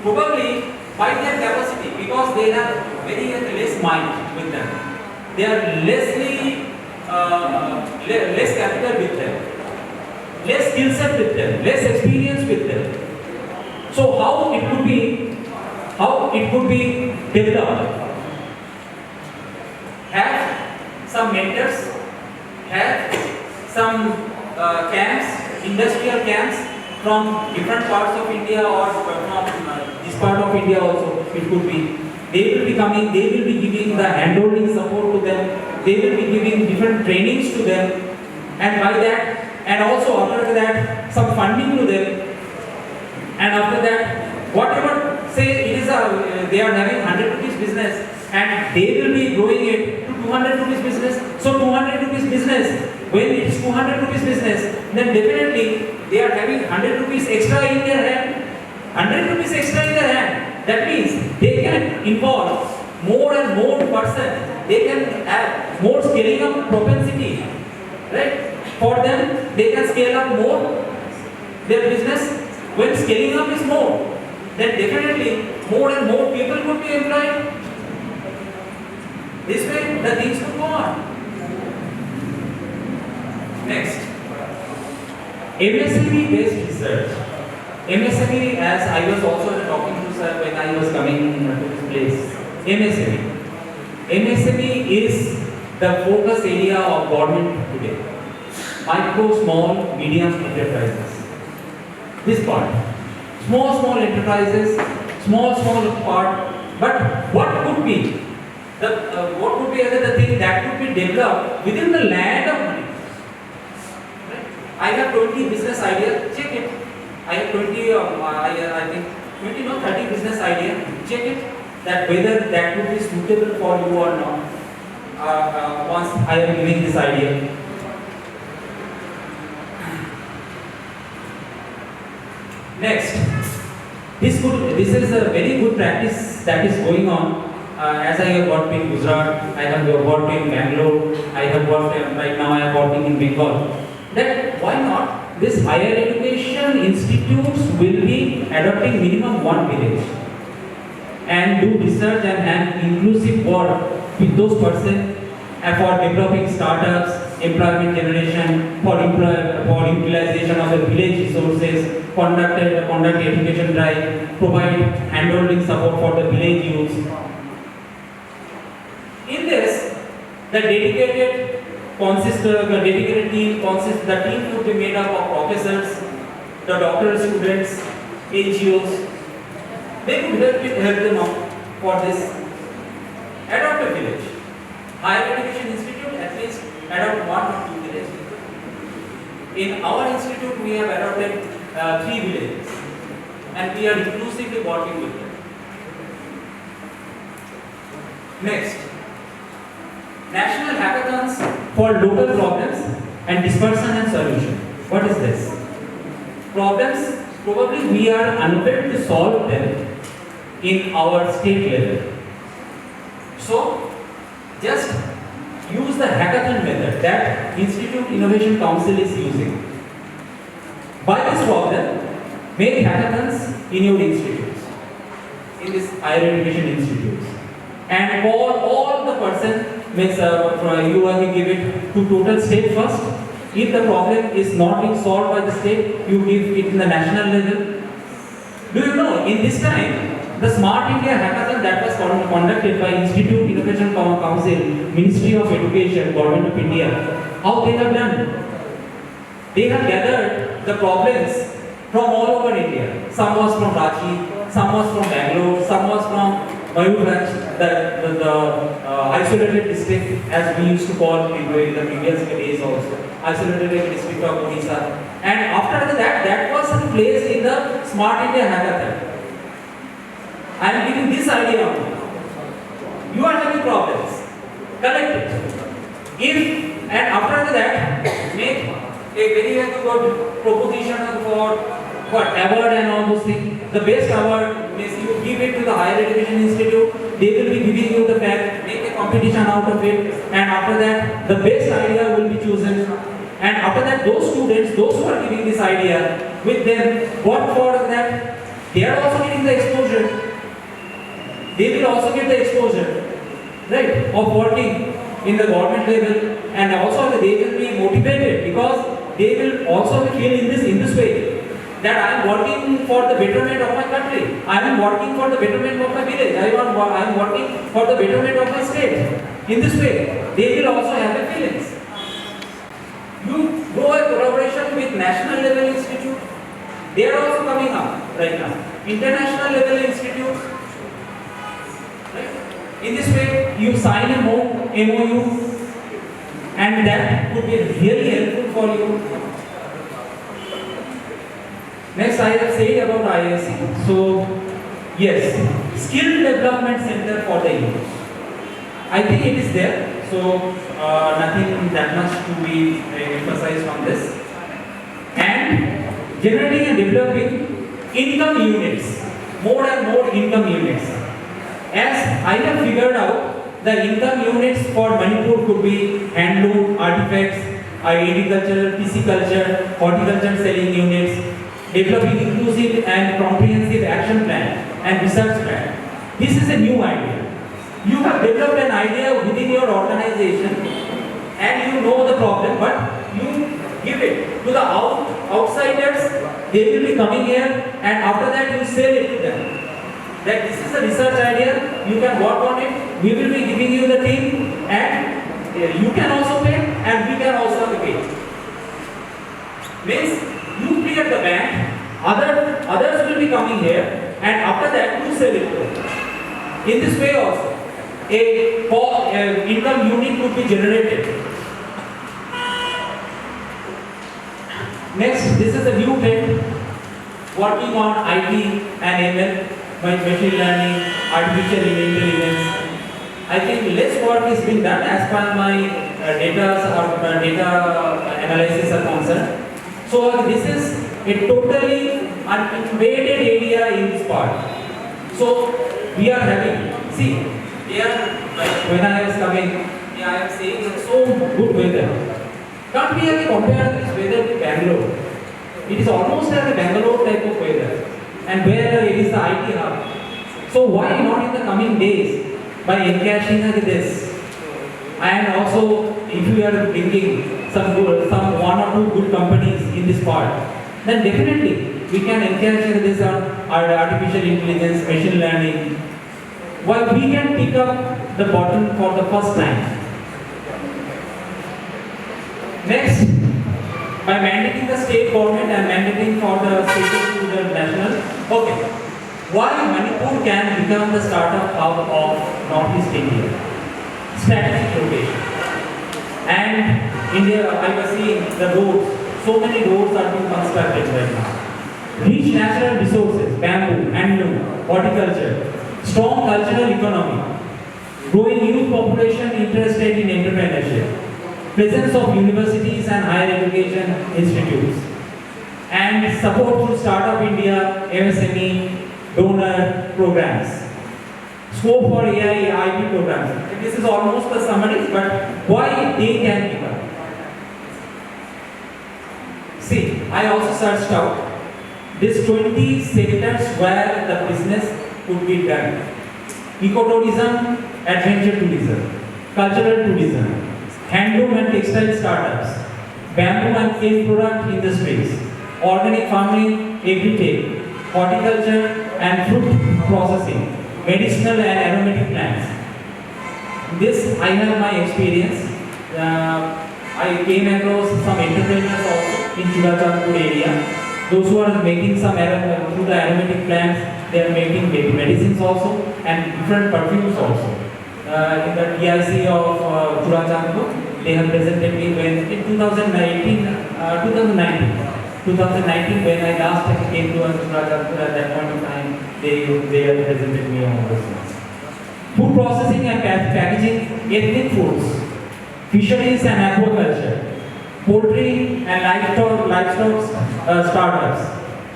probably by their capacity, because they have very less mind with them, they are less capital with them, less skill set with them, less experience with them. So how it could be developed? Have some mentors, have some camps, industrial camps from different parts of India or from this part of India also. It could be. They will be coming, they will be giving the handholding support to them, they will be giving different trainings to them, and by that, and also after that, some funding to them, and after that, whatever, say it is they are having 100 rupees business, and they will be growing it to 200 rupees business. So 200 rupees business, when it is 200 rupees business, then definitely they are having 100 rupees extra in their hand. 100 rupees extra in their hand. That means they can involve more and more person. They can have more scaling up propensity. Right? For them, they can scale up more their business. When scaling up is more, then definitely more and more people could be employed. This way, the things could go on. Next, MSME based research. MSME, as I was also talking to sir when I was coming to this place. MSME is the focus area of government today. Micro, small, medium enterprises. This part. Small enterprises, small part. But what could be the thing that could be developed within the land of money? Right? I have 20 business ideas, check it. I have 20, I think 20 no 30 business ideas, check it, that whether that would be suitable for you or not. Once I am giving this idea. Next, this is a very good practice that is going on. As I have worked in Gujarat, I have worked in Bangalore, I have worked right now I am working in Bengal. That why not? This higher education institutes will be adopting minimum one village and do research and have inclusive work with those persons for developing startups, employment generation, for utilization of the village resources, conduct education drive, provide handholding support for the village youth. In this, the dedicated team would be made up of professors, the doctoral students, NGOs. They could help them out for this. Adopt a village. Higher education institute, at least adopt 1 or 2 villages. In our institute, we have adopted 3 villages, and we are inclusively working with them. Next, national hackathons for local problems and dispersion and solution. What is this? Problems, probably we are unable to solve them in our state level. So, just use the hackathon method that Institute Innovation Council is using. By this problem, make hackathons in your institutes, in this higher education institutes, and for all the persons means you have to give it to total state first. If the problem is not being solved by the state, you give it in the national level. Do you know, in this time, the Smart India Hackathon that was conducted by Institute Innovation Council, Ministry of Education, Government of India, how they have done? They have gathered the problems from all over India. Some was from Ranchi, some was from Bangalore, some was from Manipur, the isolated district, as we used to call in the previous days also, isolated district of Odisha. And after that was placed in the Smart India Hackathon. I am giving this idea on you. You are having problems. Collect it. And after that, make a very good proposition for what award and all those things. The best award means you give it to the higher education institute. They will be giving you the pen. Make a competition out of it. And after that, the best idea will be chosen. And after that, those students, those who are giving this idea, with them, what for that? They are also getting the exposure. They will also get the exposure, right, of working in the government level, and also they will be motivated because they will also feel in this way that I am working for the betterment of my country. I am working for the betterment of my village. I am working for the betterment of my state. In this way, they will also have the feelings. You go a collaboration with national level institute. They are also coming up right now. International level institutes. In this way, you sign a MOU, and that could be really helpful for you. Next, I have said about IISc. So, yes, skill development center for the youth. I think it is there. So, nothing that much to be emphasized on this. And generating and developing income units, more and more income units. As I have figured out, the income units for Manipur could be handloom, artifacts, agriculture, pisciculture, horticulture selling units, developing inclusive and comprehensive action plan and research plan. This is a new idea. You have developed an idea within your organization and you know the problem, but you give it to the outsiders. They will be coming here, and after that you sell it to them. That this is a research idea, you can work on it, we will be giving you the team, and you can also pay and we can also pay. Means you create the bank, others will be coming here, and after that you sell it to them. In this way also, a income unit could be generated. Next, this is a new trend working on IT and ML. By machine learning, artificial intelligence. I think less work is being done as far as my data analysis are concerned. So this is a totally uninvaded area in this part. So we are having, see, here when I was coming, I am saying it's so good weather. Can't we have compare this weather with Bangalore? It is almost like a Bangalore type of weather. And where it is the IT hub. So why not in the coming days by encashing this? And also, if you are bringing some one or two good companies in this part, then definitely we can encash this on artificial intelligence, machine learning. Why we can pick up the button for the first time. Next, by mandating the state government and mandating for the state to the national. Okay, why Manipur can become the startup hub of Northeast India? Strategic location. And India, I was seeing the roads. So many roads are being constructed right now. Rich natural resources, bamboo, handloom, horticulture, strong cultural economy, growing youth population interested in entrepreneurship. Presence of universities and higher education institutes, and support to Startup India, MSME, donor programs, scope for AI, IP programs. This is almost the summary, but why they can become. See, I also searched out these 20 sectors where the business could be done. Ecotourism, adventure tourism, cultural tourism, handloom and textile startups, bamboo and cane product industries, organic farming, agri-tech, horticulture and fruit processing, medicinal and aromatic plants. This I have my experience. I came across some entrepreneurs also in Churachandpur area. Those who are making some through the aromatic plants, they are making medicines also and different perfumes also. In the TIC of Churachandpur, they have presented me when in 2019 when I last came to Churachandpur, at that point of time, they have presented me on this one. Food processing and packaging, ethnic foods, fisheries and aquaculture, poultry and livestock startups,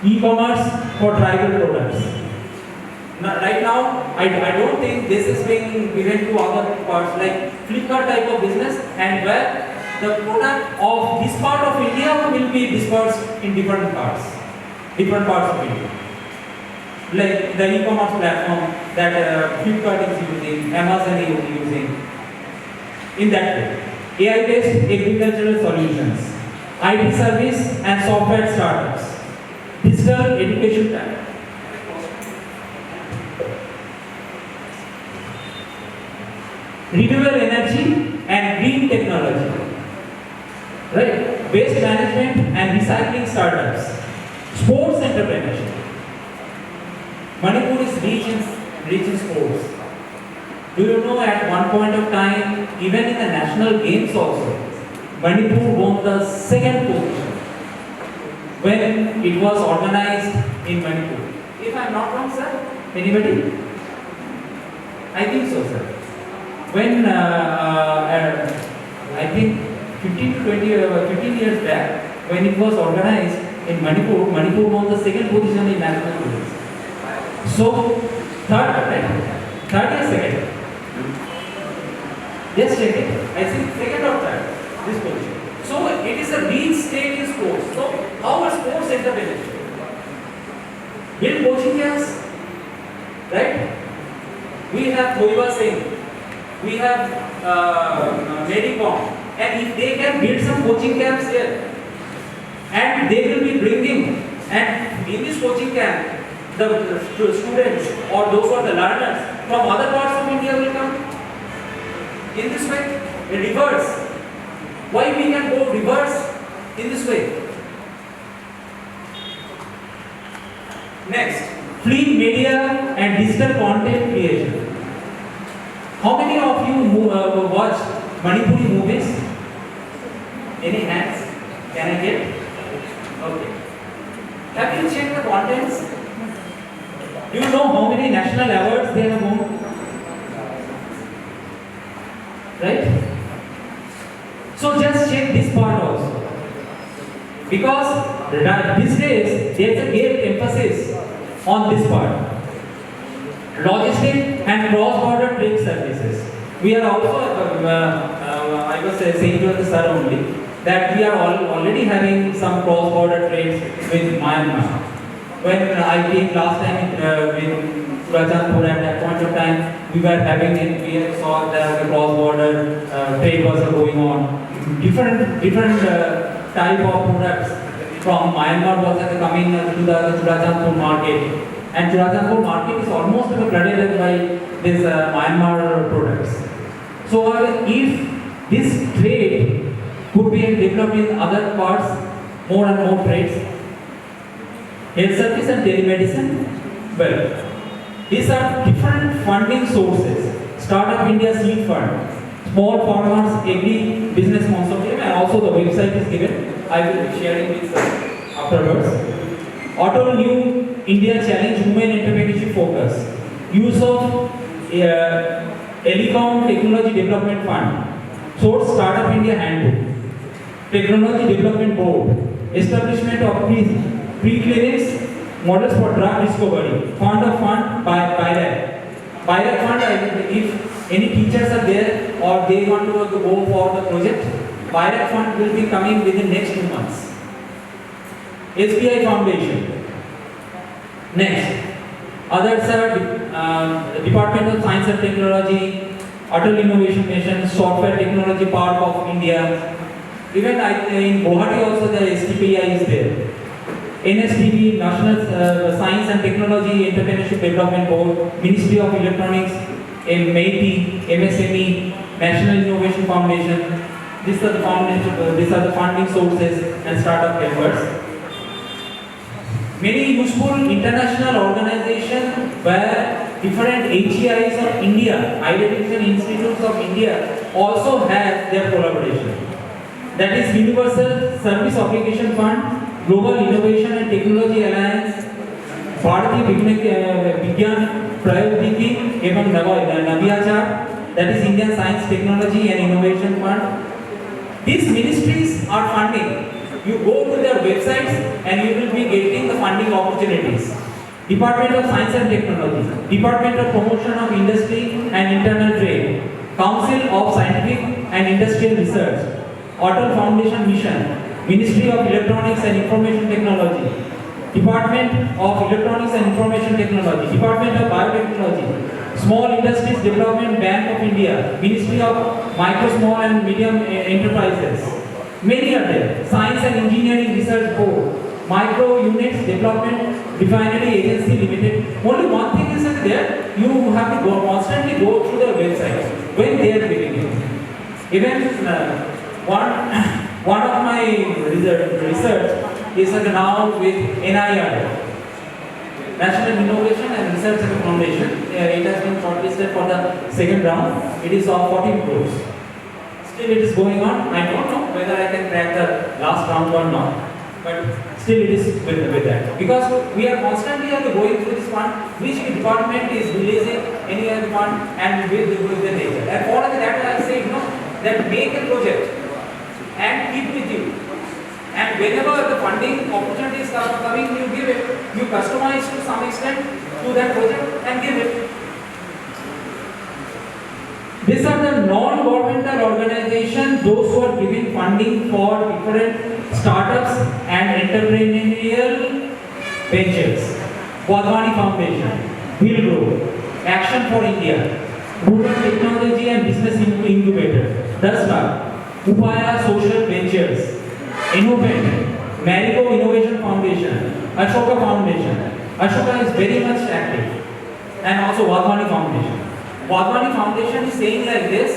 e-commerce for tribal products. Now, right now, I don't think this is being given to other parts like Flipkart type of business, and where the product of this part of India will be dispersed in different parts of India. Like the e-commerce platform that Flipkart is using, Amazon is using, in that way. AI-based agricultural solutions, IT service and software startups, digital education platform. Renewable energy and green technology, right? Waste management and recycling startups, sports entrepreneurship. Manipur is rich in sports. Do you know at one point of time, even in the national games also, Manipur won the second position when it was organized in Manipur. If I am not wrong, sir, anybody? I think so, sir. When I think 15 to 15 years back, when it was organized in Manipur, Manipur won the second position in national games. So, third, right? Third or second? Just check it. I think second or third, this position. So, it is a rich state in sports. So, how are sports intervention? Build coaching camps, right? We have Thoiba Singh. We have Medicom, and if they can build some coaching camps here, and they will be bringing, and in this coaching camp, the students or those who are the learners from other parts of India will come. In this way, in reverse. Why we can go reverse in this way? Next, film, media, and digital content creation. How many of you watch Manipuri movies? Any hands? Can I get? Okay. Have you checked the contents? Do you know how many national awards they have won? Right? So just check this part also. Because these days there is a great emphasis on this part. Logistics and cross-border trade services. We are also, I was saying to the sir only, that we are already having some cross-border trades with Myanmar. When I came last time with Churachandpur, at that point of time, we were having it, we saw that the cross-border trade was going on. Different type of products from Myanmar was coming to the Churachandpur market. And Churachandpur market is almost flooded by these Myanmar products. So if this trade could be developed in other parts, more and more trades, health service and telemedicine, well, these are different funding sources. Startup India Seed Fund, Small Farmers Agri Business Consortium, and also the website is given. I will be sharing this afterwards. Auto New India Challenge Women Entrepreneurship Focus. Use of Telecom Technology Development Fund. Source Startup India Handbook. Technology Development Board. Establishment of pre-clinics, models for drug discovery. Fund by BIRAC. BIRAC fund, if any teachers are there or they want to go for the project, BIRAC fund will be coming within next 2 months. SBI Foundation. Next, others are Department of Science and Technology, Atal Innovation Mission, Software Technology Park of India. Even in Guwahati also the STPI is there. NSTB, National Science and Technology Entrepreneurship Development Board, Ministry of Electronics, MAIT, MSME, National Innovation Foundation. These are the funding sources and startup helpers. Many useful international organizations where different HEIs of India, Higher Education Institutes of India, also have their collaboration. That is Universal Service Obligation Fund, Global Innovation and Technology Alliance, Bharatiya Vigyan Prayogyiki Evam Navyachar, that is Indian Science, Technology and Innovation Fund. These ministries are funding. You go to their websites and you will be getting the funding opportunities. Department of Science and Technology, Department of Promotion of Industry and Internal Trade, Council of Scientific and Industrial Research, Atal Foundation Mission, Ministry of Electronics and Information Technology, Department of Electronics and Information Technology, Department of Biotechnology, Small Industries Development Bank of India, Ministry of Micro, Small and Medium Enterprises. Many are there. Science and Engineering Research Board, Micro Units Development Refinery Agency Limited. Only one thing is that there, you have to constantly go through their website when they are giving you. Even one of my research is now with NIR, National Innovation and Research Foundation. It has been shortlisted for the second round. It is of 14 crores. Still it is going on. I don't know whether I can crack the last round or not. But still it is with that. Because we are constantly going through this fund, which department is releasing any other fund and with the nature. And for that I say, that make a project and keep with you. And whenever the funding opportunities are coming, you give it. You customize to some extent to that project and give it. These are the non-governmental organizations, those who are giving funding for different startups and entrepreneurial ventures. Wadhwani Foundation, Will Grow, Action for India, Rural Technology and Business Incubator, DASLA, Upaya Social Ventures, Innovate, Marigo Innovation Foundation, Ashoka Foundation. Ashoka is very much active, and also Wadhwani Foundation. Wadhwani Foundation is saying like this: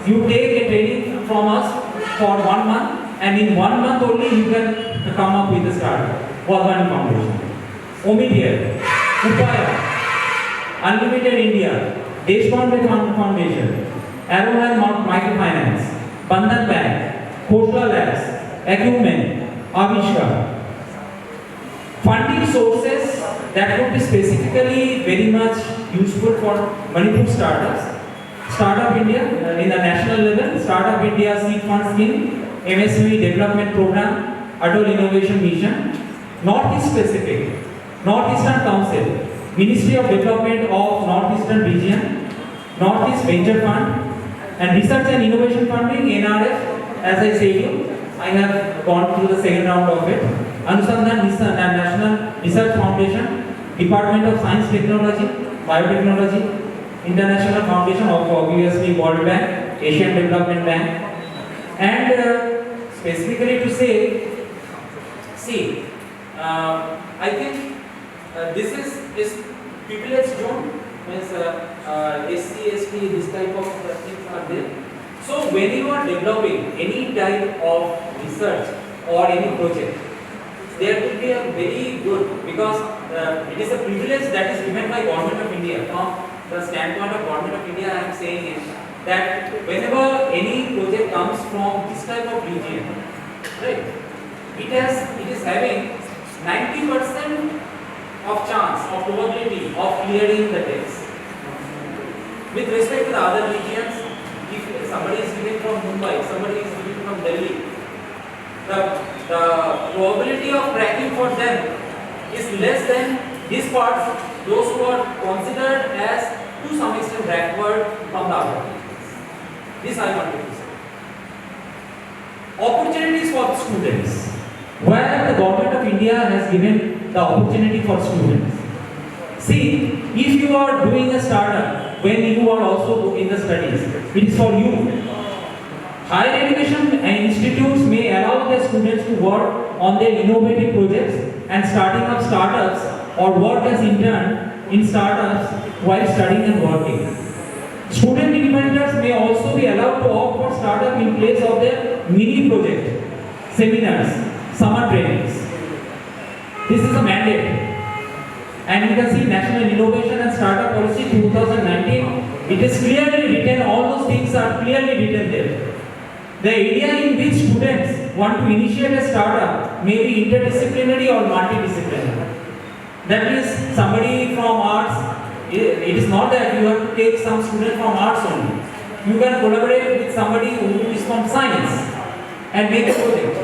you take a training from us for 1 month, and in 1 month only you can come up with a startup. Wadhwani Foundation, Omidyar, Upaya, Unlimited India, Deshpande Foundation, Arrowhead Microfinance, Bandhan Bank, Khosla Labs, Acumen, Avishka. Funding sources that would be specifically very much useful for Manipur startups. Startup India in the national level, Startup India Seed Fund Scheme, MSME Development Program, Atal Innovation Mission, Northeast Pacific, Northeastern Council, Ministry of Development of Northeastern Region, Northeast Venture Fund, and Research and Innovation Funding, NRF. As I said, I have gone through the second round of it. Anusandhan National Research Foundation, Department of Science Technology, Biotechnology, International Foundation of obviously World Bank, Asian Development Bank, and specifically to say, see, I think this is privilege zone, means SC, ST, this type of things are there. So when you are developing any type of research or any project, there will be a very good, because it is a privilege that is given by Government of India. From the standpoint of Government of India, I am saying is that whenever any project comes from this type of region, right, it is having 90% of chance of probability of clearing the test. With respect to the other regions, if somebody is giving from Mumbai, somebody is giving from Delhi, the probability of cracking for them is less than these parts, those who are considered as to some extent backward from the other. This I wanted to say. Opportunities for students. Where the Government of India has given the opportunity for students. See, if you are doing a startup, when you are also in the studies. It is for you. Higher education institutes may allow their students to work on their innovative projects and starting up startups or work as intern in startups while studying and working. Student independents may also be allowed to opt for startup in place of their mini project, seminars, summer trainings. This is a mandate. And you can see National Innovation and Startup Policy 2019. It is clearly written, all those things are clearly written there. The area in which students want to initiate a startup may be interdisciplinary or multidisciplinary. That means somebody from arts, it is not that you have to take some student from arts only. You can collaborate with somebody who is from science and make a project.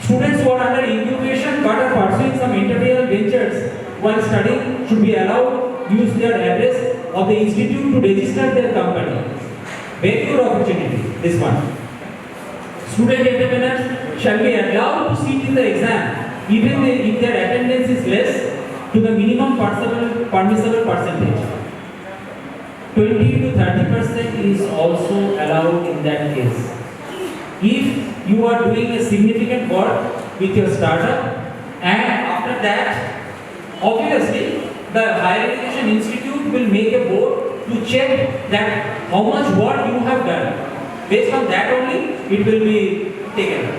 Students who are under incubation but are pursuing some entrepreneurial ventures while studying should be allowed to use their address of the institute to register their company. Very good opportunity, this one. Student entrepreneurs shall be allowed to sit in the exam even if their attendance is less to the minimum permissible percentage. 20 to 30% is also allowed in that case. If you are doing a significant work with your startup and after that, obviously the higher education institute will make a board to check that how much work you have done. Based on that only, it will be taken up.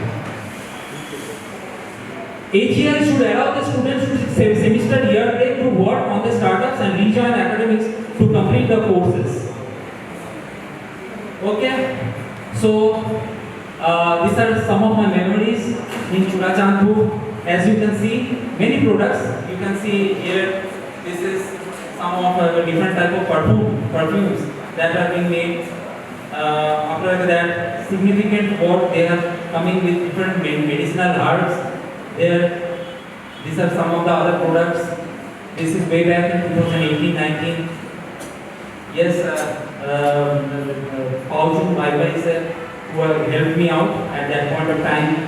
AGL should allow the students to semester year break to work on the startups and rejoin academics to complete the courses. Okay, so these are some of my memories in Churachandpur. As you can see, many products. You can see here, this is some of different type of perfumes that are being made. After that, significant work they are coming with different medicinal herbs. There, these are some of the other products. This is way back in 2018-19. Yes, Paujun Bhai sir, who have helped me out at that point of time.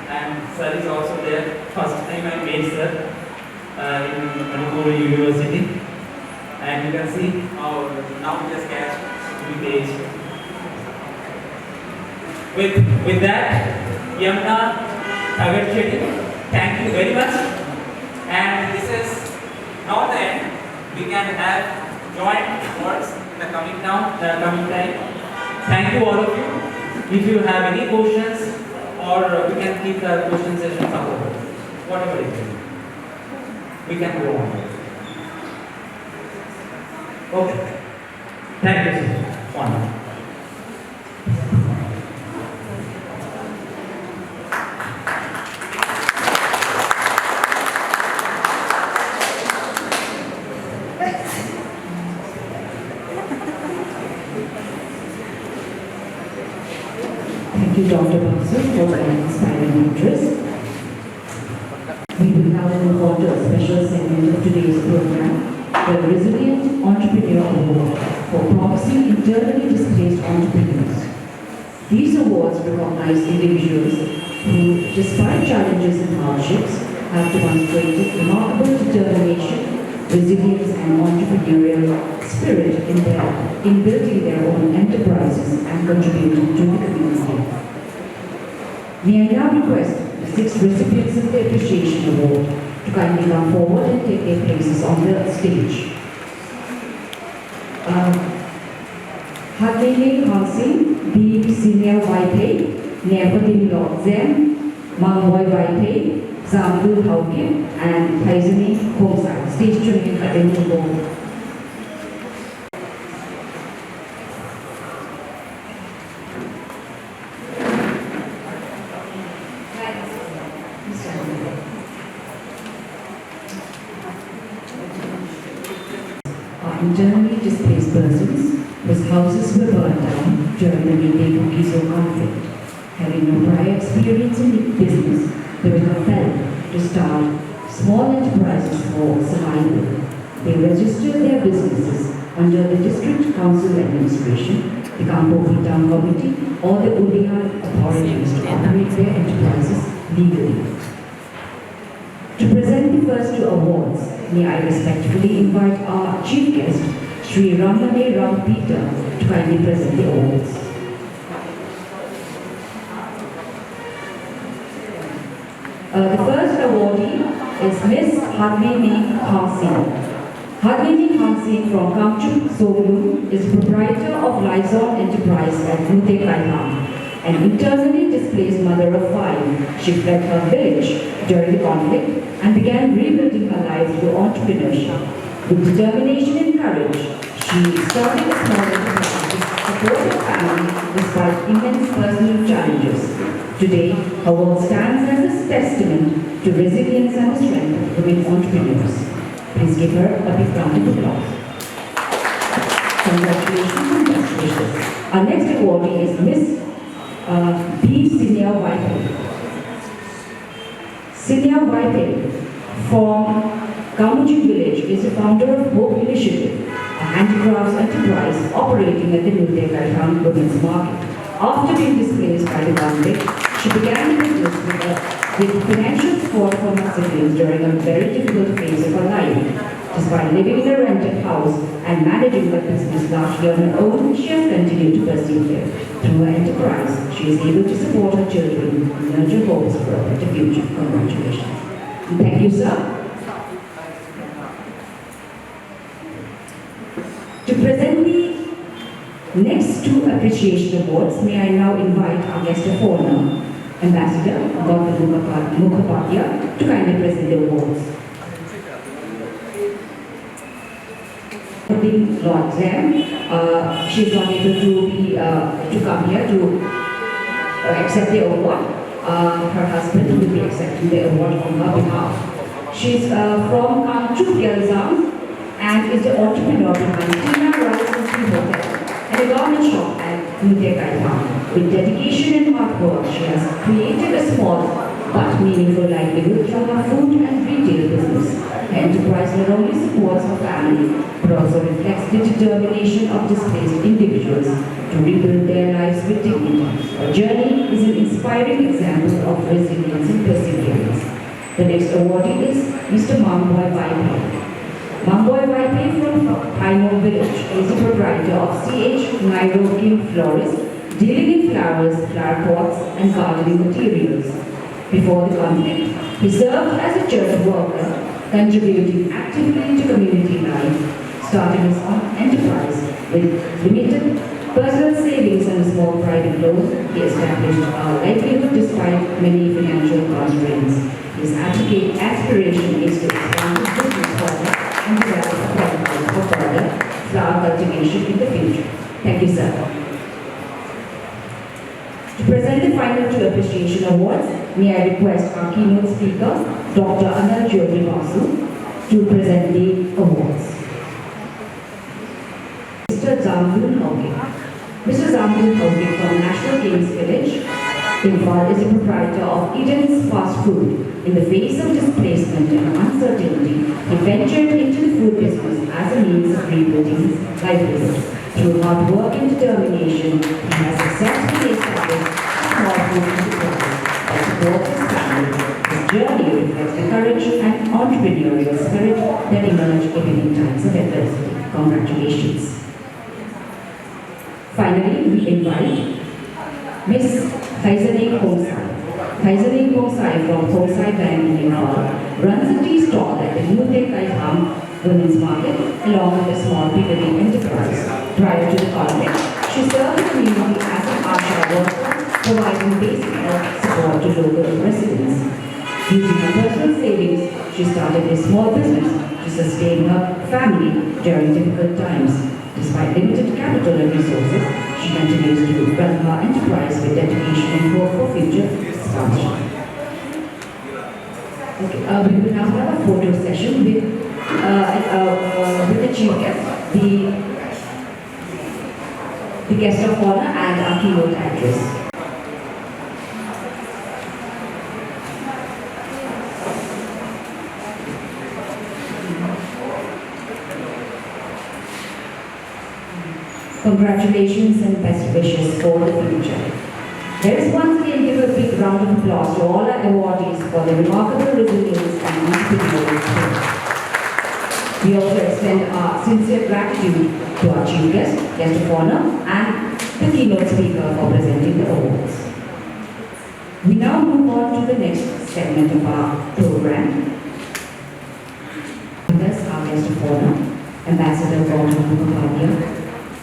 And sir is also there. First time I met sir in Manipur University. And you can see how now just catch the page. With that, Yamna, thank you very much. And this is not the end. We can have joint works in the coming time. Thank you all of you. If you have any questions, or we can keep the question session afterwards. Whatever it is. We can go on. Okay. Thank you, sir. One. Thank you, Dr. Basu, for an inspiring address. We will now move on to a special segment of today's program, the Resilient Entrepreneur Award for promising internally displaced entrepreneurs. These awards recognize individuals who, despite challenges and hardships, have demonstrated remarkable determination, resilience, and entrepreneurial spirit in building their own enterprises and contributing to the community. May I now request the 6 recipients of the Appreciation Award to kindly come forward and take their places on the stage. Hakele Hansing, B. Senior Waite, Nepadin Lodzem, Mangboy Waite, Zambul Hauke, and Haizani Homsai. Stage to me at the board. Internally displaced persons whose houses were burned down during the Manipur conflict. Having no prior experience in business, they were compelled to start small enterprises for survival. They registered their businesses under the District Council Administration, the Kangpokpi Town Committee, or the Udian authorities to operate their enterprises legally. To present the first 2 awards, may I respectfully invite our chief guest, Sri Ramlane Rampita, to kindly present the awards. The first awardee is Miss Hadmini Hansin. Hadmini Hansin from Kangpokpi is proprietor of Lizon Enterprise at Nute Kaiham. An internally displaced mother of 5, she fled her village during the conflict and began rebuilding her life through entrepreneurship. With determination and courage, she started a small enterprise to support her family despite immense personal challenges. Today, her work stands as a testament to resilience and the strength of women entrepreneurs. Please give her a big round of applause. Congratulations and best wishes. Our next awardee is Miss B. Sinia Whitehead. Sinia Whitehead from Kamuji village is the founder of Hope Initiative, a handicrafts enterprise operating at the New Kaiham Women's Market. After being displaced by the conflict, she began the business with financial support from her siblings during a very difficult phase of her life. Despite living in a rented house and managing her business largely on her own, she has continued to pursue it. Through her enterprise, she is able to support her children and nurture hopes for a better future. Congratulations. And thank you, sir. To present the next 2 appreciation awards, may I now invite our guest of honor, Ambassador Kangpokpi, to kindly present the awards. Lord Zam, she is not able to come here to accept the award. Her husband will be accepting the award on her behalf. She is from Kangpokpi and is the entrepreneur behind LNC Hotel and a garment shop at New Kaiham. With dedication and hard work, she has created a small but meaningful livelihood through her food and retail business. Her enterprise not only supports her family, but also reflects the determination of displaced individuals to rebuild their lives with dignity. Her journey is an inspiring example of resilience and perseverance. The next awardee is Mr. Mamboy Vaipai. Mamboy Vaipai from Paino village is the proprietor of CH Nairo Kim Florist, dealing in flowers, flower pots, and gardening materials. Before the conflict, he served as a church worker, contributing actively to community life, starting his own enterprise with limited personal savings and a small private loan. He established a livelihood despite many financial constraints. His aspiration is to expand his business further and develop a product for further flower cultivation in the future. Thank you, sir. To present the final 2 appreciation awards, may I request our keynote speaker, Dr. Anil Jyotibasu, to present the awards. Mr. Zambul Hauge. Mr. Zambul Hauge from National Games Village, Imphal, is a proprietor of Eden's Fast Food. In the face of displacement and uncertainty, he ventured into the food business as a means of rebuilding his livelihood. Through hard work and determination, he has successfully established a small food enterprise that supports his family. His journey reflects the courage and entrepreneurial spirit that emerge even in times of adversity. Congratulations. Finally, we invite Ms. Thaisane Khomsai. Thaisane Khomsai from Khomsai Bank in Imphal runs a tea stall at the New Kaiham Women's Market along with a small bakery enterprise. Prior to the conflict, she served the community as an ASHA worker, providing basic health support to local residents. Using her personal savings, she started a small business to sustain her family during difficult times. Despite limited capital and resources, she continues to run her enterprise with dedication and hope for future expansion. Okay, we will now have a photo session with the chief guest, the guest of honor, and our keynote address. Congratulations and best wishes for the future. Let us once again give a big round of applause to all our awardees for their remarkable resilience and entrepreneurial spirit. We also extend our sincere gratitude to our chief guest of honor, and the keynote speaker for presenting the awards. We now move on to the next segment of our program. With us, our guest of honor, Ambassador Kangpokpi,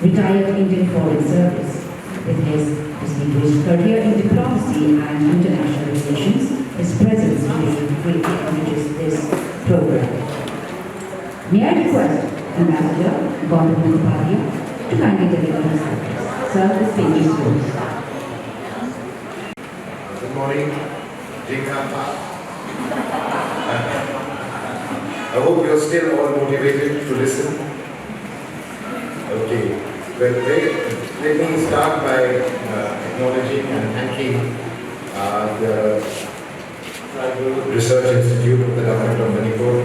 retired Indian Foreign Service, with his distinguished career in diplomacy and international relations. His presence today greatly enriches this program. May I request Ambassador Kangpokpi to kindly deliver his address. Sir, the stage is yours. Good morning, I hope you're still all motivated to listen. Okay. Well, let me start by acknowledging and thanking the Tribal Research Institute of the Government of Manipur,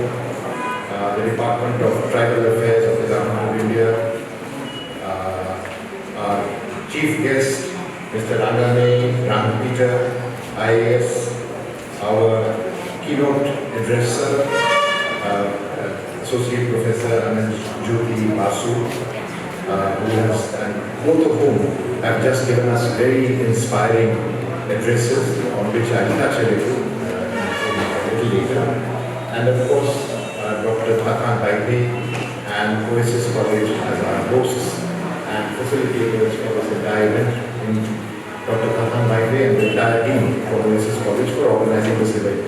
the Department of Tribal Affairs of the Government of India, our chief guest, Mr. Rangane Peter, IAS, our keynote addresser, Associate Professor Anand Jyoti Basu, and both of whom have just given us very inspiring addresses on which I'll touch a little later. And of course, Dr. Kangpokpi and Oasis College as our hosts and facilitators for this entire event, in Dr. Kangpokpi and the entire team for Oasis College for organizing this event.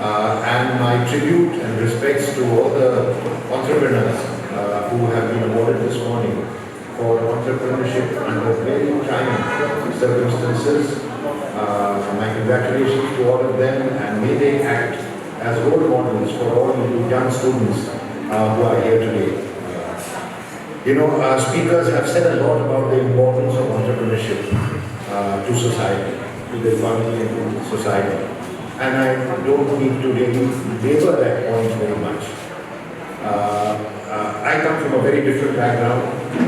And my tribute and respects to all the entrepreneurs who have been awarded this morning for entrepreneurship under very trying circumstances. My congratulations to all of them, and may they act as role models for all the young students who are here today. Speakers have said a lot about the importance of entrepreneurship to society, to the economy and to society. And I don't need to really labor that point very much. I come from a very different background.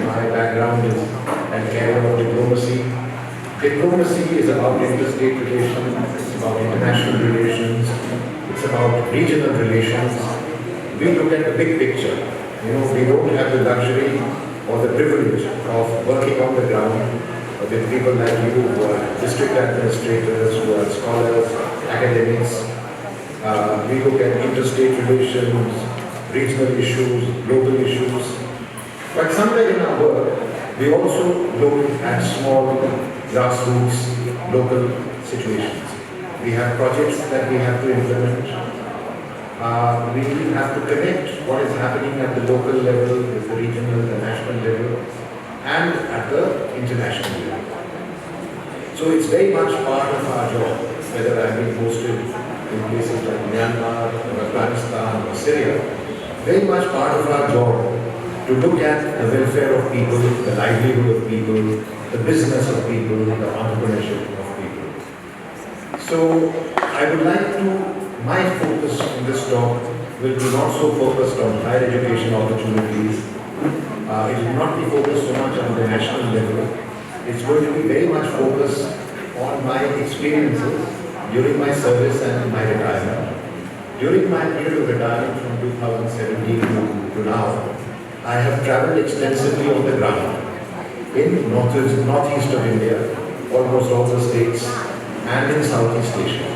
My background is an area of diplomacy. Diplomacy is about interstate relations, it's about international relations, it's about regional relations. We look at the big picture. We don't have the luxury or the privilege of working on the ground with people like you who are district administrators, who are scholars, academics. We look at interstate relations, regional issues, global issues. But somewhere in our work, we also look at small, grassroots, local situations. We have projects that we have to implement. We have to connect what is happening at the local level, with the regional, the national level, and at the international level. So it's very much part of our job, whether I've been posted in places like Myanmar, or Afghanistan, or Syria, very much part of our job to look at the welfare of people, the livelihood of people, the business of people, the entrepreneurship of people. So I would like to, my focus in this talk will be not so focused on higher education opportunities. It will not be focused so much on the national level. It's going to be very much focused on my experiences during my service and my retirement. During my period of retirement from 2017 to now, I have traveled extensively on the ground in northeast of India, almost all the states, and in Southeast Asia.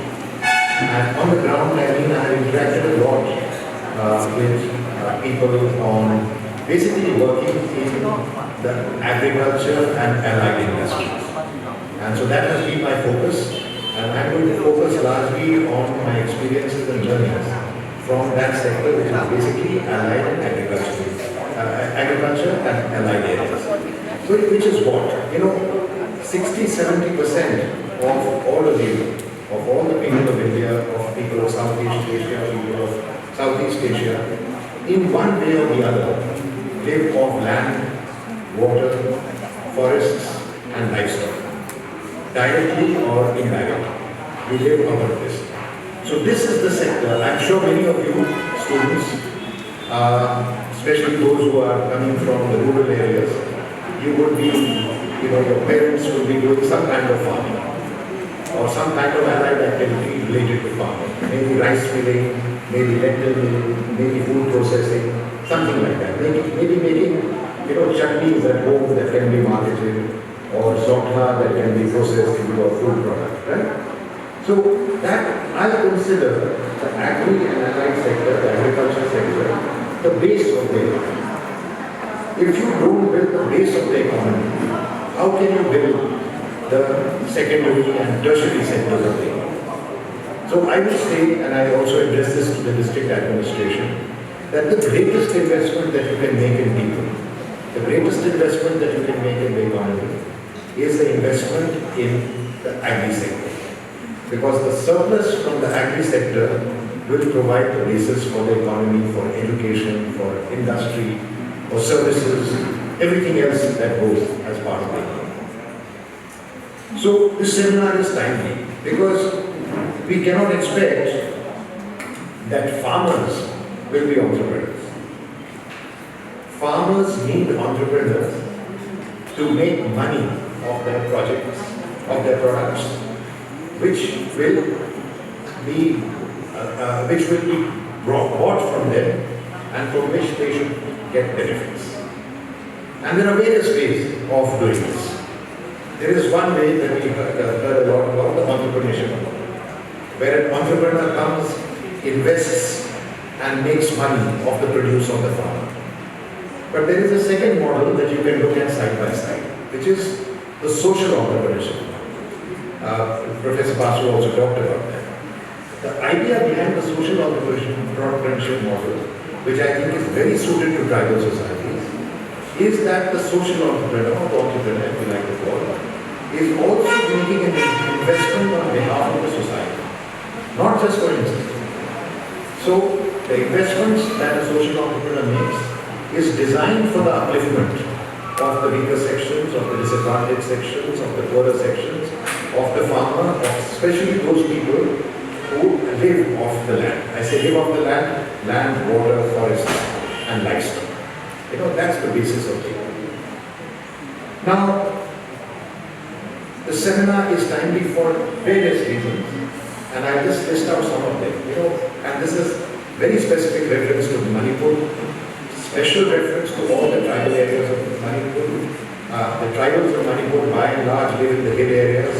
And on the ground, I have interacted a lot with people on basically working in the agriculture and allied industries. And so that has been my focus, and I'm going to focus largely on my experiences and learnings from that sector, which is basically allied and agriculture and allied areas. So which is what? 60-70% of all of you, of all the people of India, of people of Southeast Asia, people of Southeast Asia, in one way or the other, live off land, water, forests, and livestock, directly or indirectly. We live out of this. So this is the sector. I'm sure many of you students, especially those who are coming from the rural areas, you would be, your parents would be doing some kind of farming or some kind of allied activity related to farming, maybe rice milling, maybe lentil milling, maybe food processing, something like that. Maybe making, chutneys at home that can be marketed, or zotha that can be processed into a food product, right? So that I consider the agri and allied sector, the agriculture sector, the base of the economy. If you don't build the base of the economy, how can you build the secondary and tertiary sectors of the economy? So I would say, and I also address this to the district administration, that the greatest investment that you can make in people, the greatest investment that you can make in the economy is the investment in the agri sector. Because the surplus from the agri sector will provide the basis for the economy, for education, for industry, for services, everything else that goes as part of the economy. So this seminar is timely because we cannot expect that farmers will be entrepreneurs. Farmers need entrepreneurs to make money of their projects, of their products, which will be bought from them and from which they should get benefits. And there are various ways of doing this. There is one way that we heard a lot about, the entrepreneurship model, where an entrepreneur comes, invests, and makes money off the produce of the farmer. But there is a second model that you can look at side by side, which is the social entrepreneurship model. Professor Basu also talked about that. The idea behind the social entrepreneurship model, which I think is very suited to tribal societies, is that the social entrepreneur, or the entrepreneur, if you like to call it, is also making an investment on behalf of the society, not just for himself. So, the investments that a social entrepreneur makes is designed for the upliftment of the weaker sections, of the disadvantaged sections, of the poorer sections, of the farmer, especially those people who live off the land. I say live off the land, land, water, forest, and livestock. That's the basis of it. Now, the seminar is timely for various reasons, and I just list out some of them. And this is very specific reference to Manipur, special reference to all the tribal areas of Manipur. The tribals of Manipur, by and large, live in the hill areas.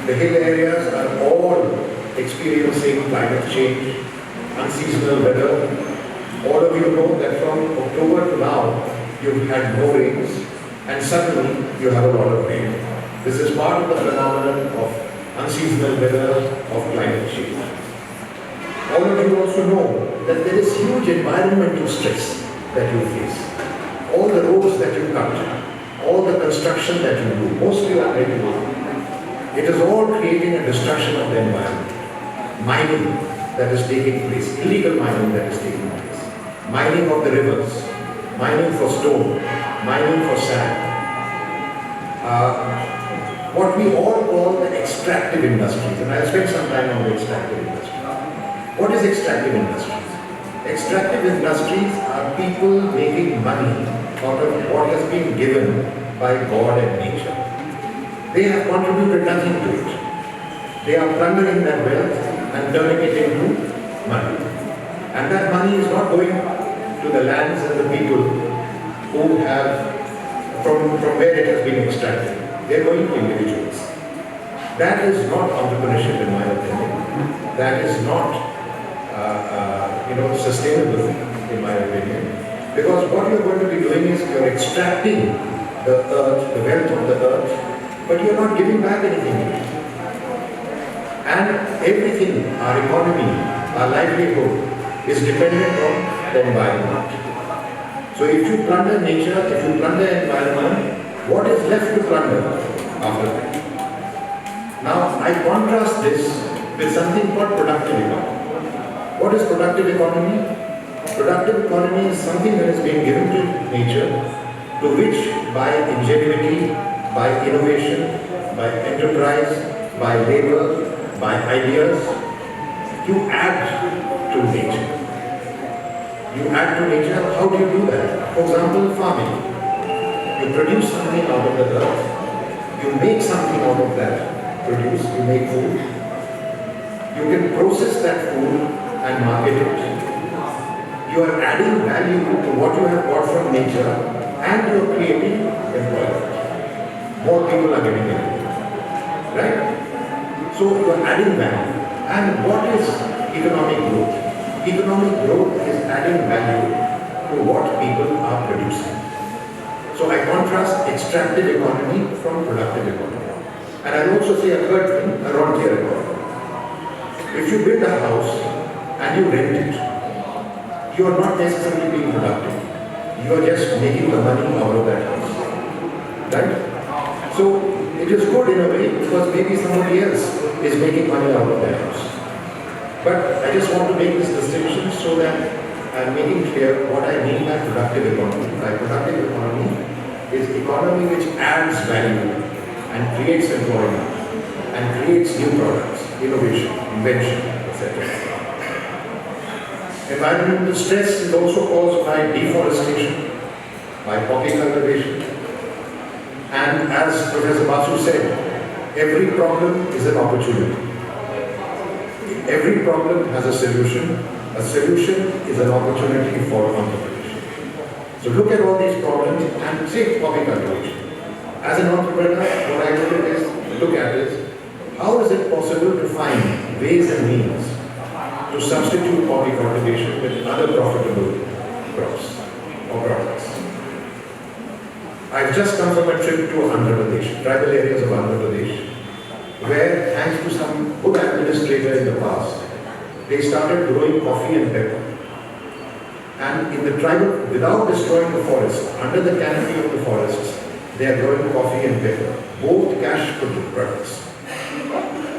The hill areas are all experiencing climate change, unseasonal weather. All of you know that from October to now, you've had no rains, and suddenly you have a lot of rain. This is part of the phenomenon of unseasonal weather, of climate change. All of you also know that there is huge environmental stress that you face. All the roads that you cut, all the construction that you do, mostly on regular, it is all creating a destruction of the environment. Mining that is taking place, illegal mining that is taking place, mining of the rivers, mining for stone, mining for sand. What we all call the extractive industries, and I'll spend some time on the extractive industries. What is extractive industries? Extractive industries are people making money out of what has been given by God and nature. They have contributed nothing to it. They are plundering that wealth and turning it into money. And that money is not going to the lands and the people who have, from where it has been extracted. They are going to individuals. That is not entrepreneurship, in my opinion. That is not sustainable, in my opinion. Because what you are going to be doing is you are extracting the earth, the wealth of the earth, but you are not giving back anything to it. And everything, our economy, our livelihood, is dependent on the environment. So if you plunder nature, if you plunder environment, what is left to plunder after that? Now, I contrast this with something called productive economy. What is productive economy? Productive economy is something that is being given to nature, to which by ingenuity, by innovation, by enterprise, by labor, by ideas, you add to nature. You add to nature, how do you do that? For example, farming. You produce something out of the earth, you make something out of that produce, you make food. You can process that food and market it, you are adding value to what you have got from nature and you are creating employment. More people are getting it. Right? So you are adding value. And what is economic growth? Economic growth is adding value to what people are producing. So I contrast extractive economy from productive economy. And I'll also say a third thing, a rentier economy. If you build a house and you rent it, you are not necessarily being productive. You are just making the money out of that house. Right? So it is good in a way because maybe somebody else is making money out of that house. But I just want to make this distinction so that I'm making clear what I mean by productive economy. By productive economy is economy which adds value and creates employment and creates new products, innovation, invention, etc. Environmental stress is also caused by deforestation, by poppy cultivation. And as Professor Basu said, every problem is an opportunity. Every problem has a solution. A solution is an opportunity for entrepreneurship. So look at all these problems and say poppy cultivation. As an entrepreneur, what I look at is how is it possible to find ways and means to substitute poppy cultivation with other profitable crops or products. I've just come from a trip to Andhra Pradesh, tribal areas of Andhra Pradesh, where thanks to some good administrator in the past, they started growing coffee and pepper. And in the tribal, without destroying the forest, under the canopy of the forests, they are growing coffee and pepper, both cash products.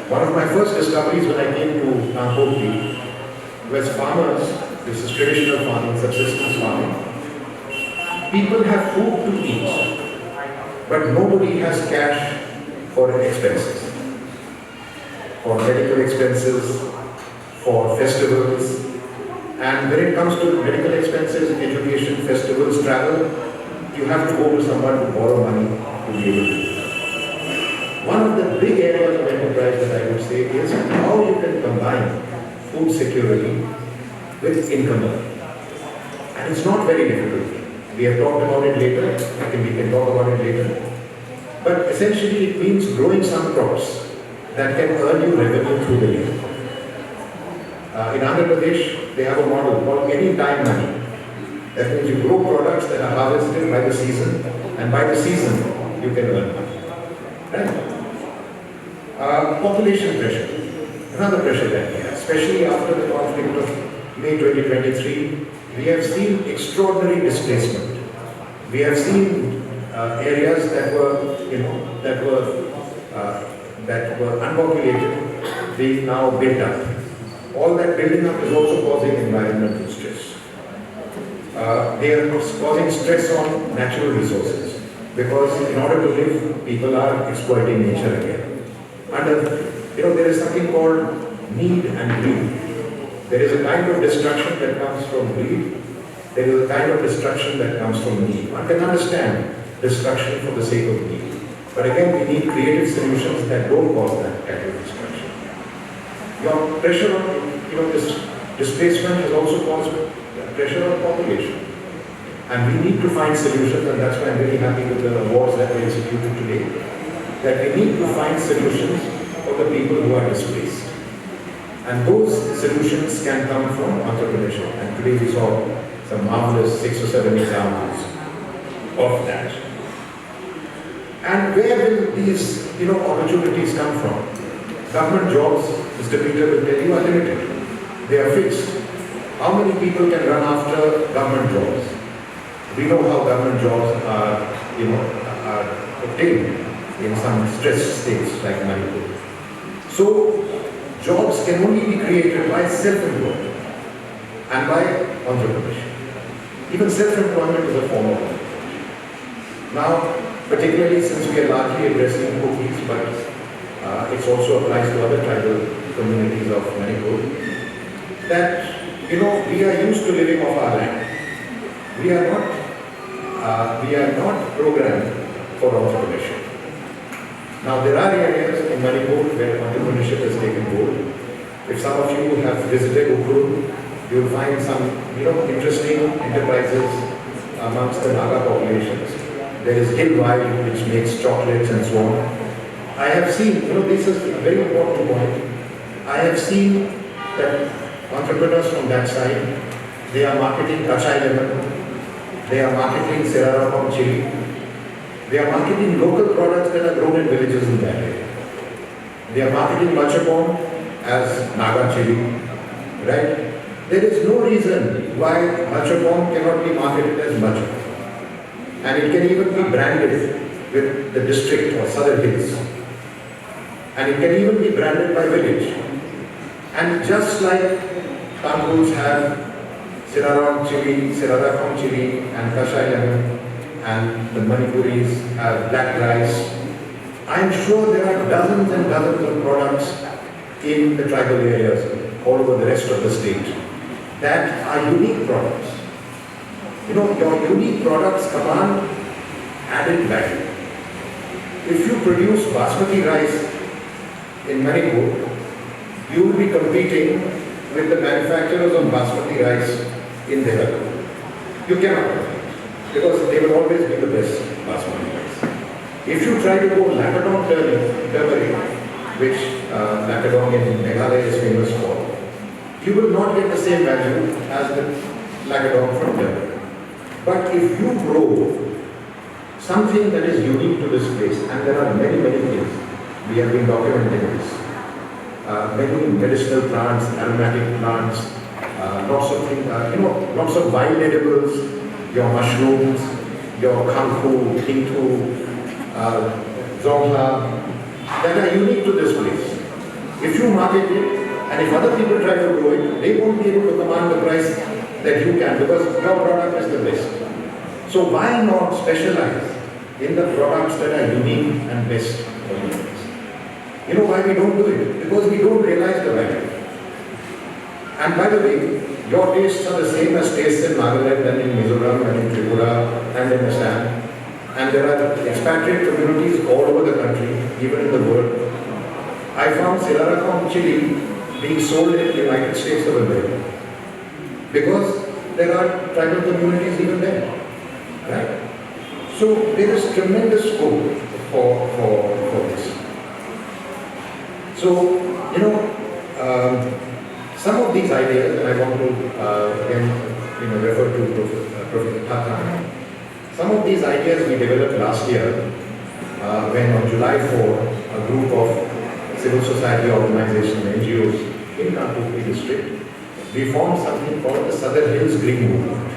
One of my first discoveries when I came to Kangpokpi was farmers, this is traditional farming, subsistence farming. People have food to eat, but nobody has cash for expenses. For medical expenses, for festivals, and when it comes to medical expenses, education, festivals, travel, you have to go to someone to borrow money to be able to do that. One of the big areas of enterprise that I would say is how you can combine food security with income earning. And it's not very difficult. We have talked about it later, we can talk about it later. But essentially it means growing some crops that can earn you revenue through the year. In Andhra Pradesh, they have a model called anytime money. That means you grow products that are harvested by the season, and by the season, you can earn money. Right? Population pressure. Another pressure that we have, especially after the conflict of May 2023, we have seen extraordinary displacement. We have seen areas that were unpopulated being now built up. All that building up is also causing environmental stress. They are causing stress on natural resources because in order to live, people are exploiting nature again. There is something called need and greed. There is a kind of destruction that comes from greed. There is a kind of destruction that comes from need. One can understand destruction for the sake of need. But again, we need creative solutions that don't cause that kind of destruction. Your pressure on, this displacement has also caused pressure on population. And we need to find solutions, and that's why I'm very happy with the awards that we executed today, that we need to find solutions for the people who are displaced. And those solutions can come from entrepreneurship. And today we saw some marvelous 6 or 7 examples of that. And where will these opportunities come from? Government jobs, Mr. Peter will tell you, are limited. They are fixed. How many people can run after government jobs? We know how government jobs are obtained in some stressed states like Manipur. So, jobs can only be created by self-employment and by entrepreneurship. Even self-employment is a form of entrepreneurship. Now, particularly since we are largely addressing cookies, but it also applies to other tribal communities of Manipur, that we are used to living off our land. We are not programmed for entrepreneurship. Now there are areas in Manipur where entrepreneurship has taken hold. If some of you have visited Ukhrul, you will find some, interesting enterprises amongst the Naga populations. There is Hill Wild, which makes chocolates and so on. I have seen, this is a very important point. I have seen that entrepreneurs from that side, they are marketing Kachai lemon, they are marketing Sirarapam chili, they are marketing local products that are grown in villages in that area. They are marketing Machapom as Naga chili, right? There is no reason why Machapom cannot be marketed as Machapom. And it can even be branded with the district or Southern Hills. And it can even be branded by village. And just like Tangals have Siraram chili, Sirarakam chili and Kashai lemon, and the Manipuris have black rice, I am sure there are dozens and dozens of products in the tribal areas all over the rest of the state that are unique products. Your unique products command added value. If you produce basmati rice in Manipur, you will be competing with the manufacturers of basmati rice in Dehradun. You cannot compete because they will always be the best basmati rice. If you try to go Lacadong turmeric, which Lacadong in Meghalaya is famous for, you will not get the same value as the Lacadong from turmeric. But if you grow something that is unique to this place, and there are many, many things, we have been documenting this, many medicinal plants, aromatic plants, lots of things, lots of wild edibles, your mushrooms, your kangpu, kintu, zongla, that are unique to this place. If you market it, and if other people try to grow it, they won't be able to command the price that you can because your product is the best. So why not specialize in the products that are unique and best for you? You know why we don't do it? Because we don't realize the value. And by the way, your tastes are the same as tastes in Nagaland and in Mizoram and in Tripura and in Assam. And there are expatriate communities all over the country, even in the world. I found Sirarakam chili being sold in the United States of America because there are tribal communities even there, right? So there is tremendous scope for this. So, some of these ideas, and I want to again, refer to Professor Tata. Some of these ideas we developed last year when on July 4, a group of civil society organizations, NGOs in Kangpokpi district, we formed something called the Southern Hills Green Movement.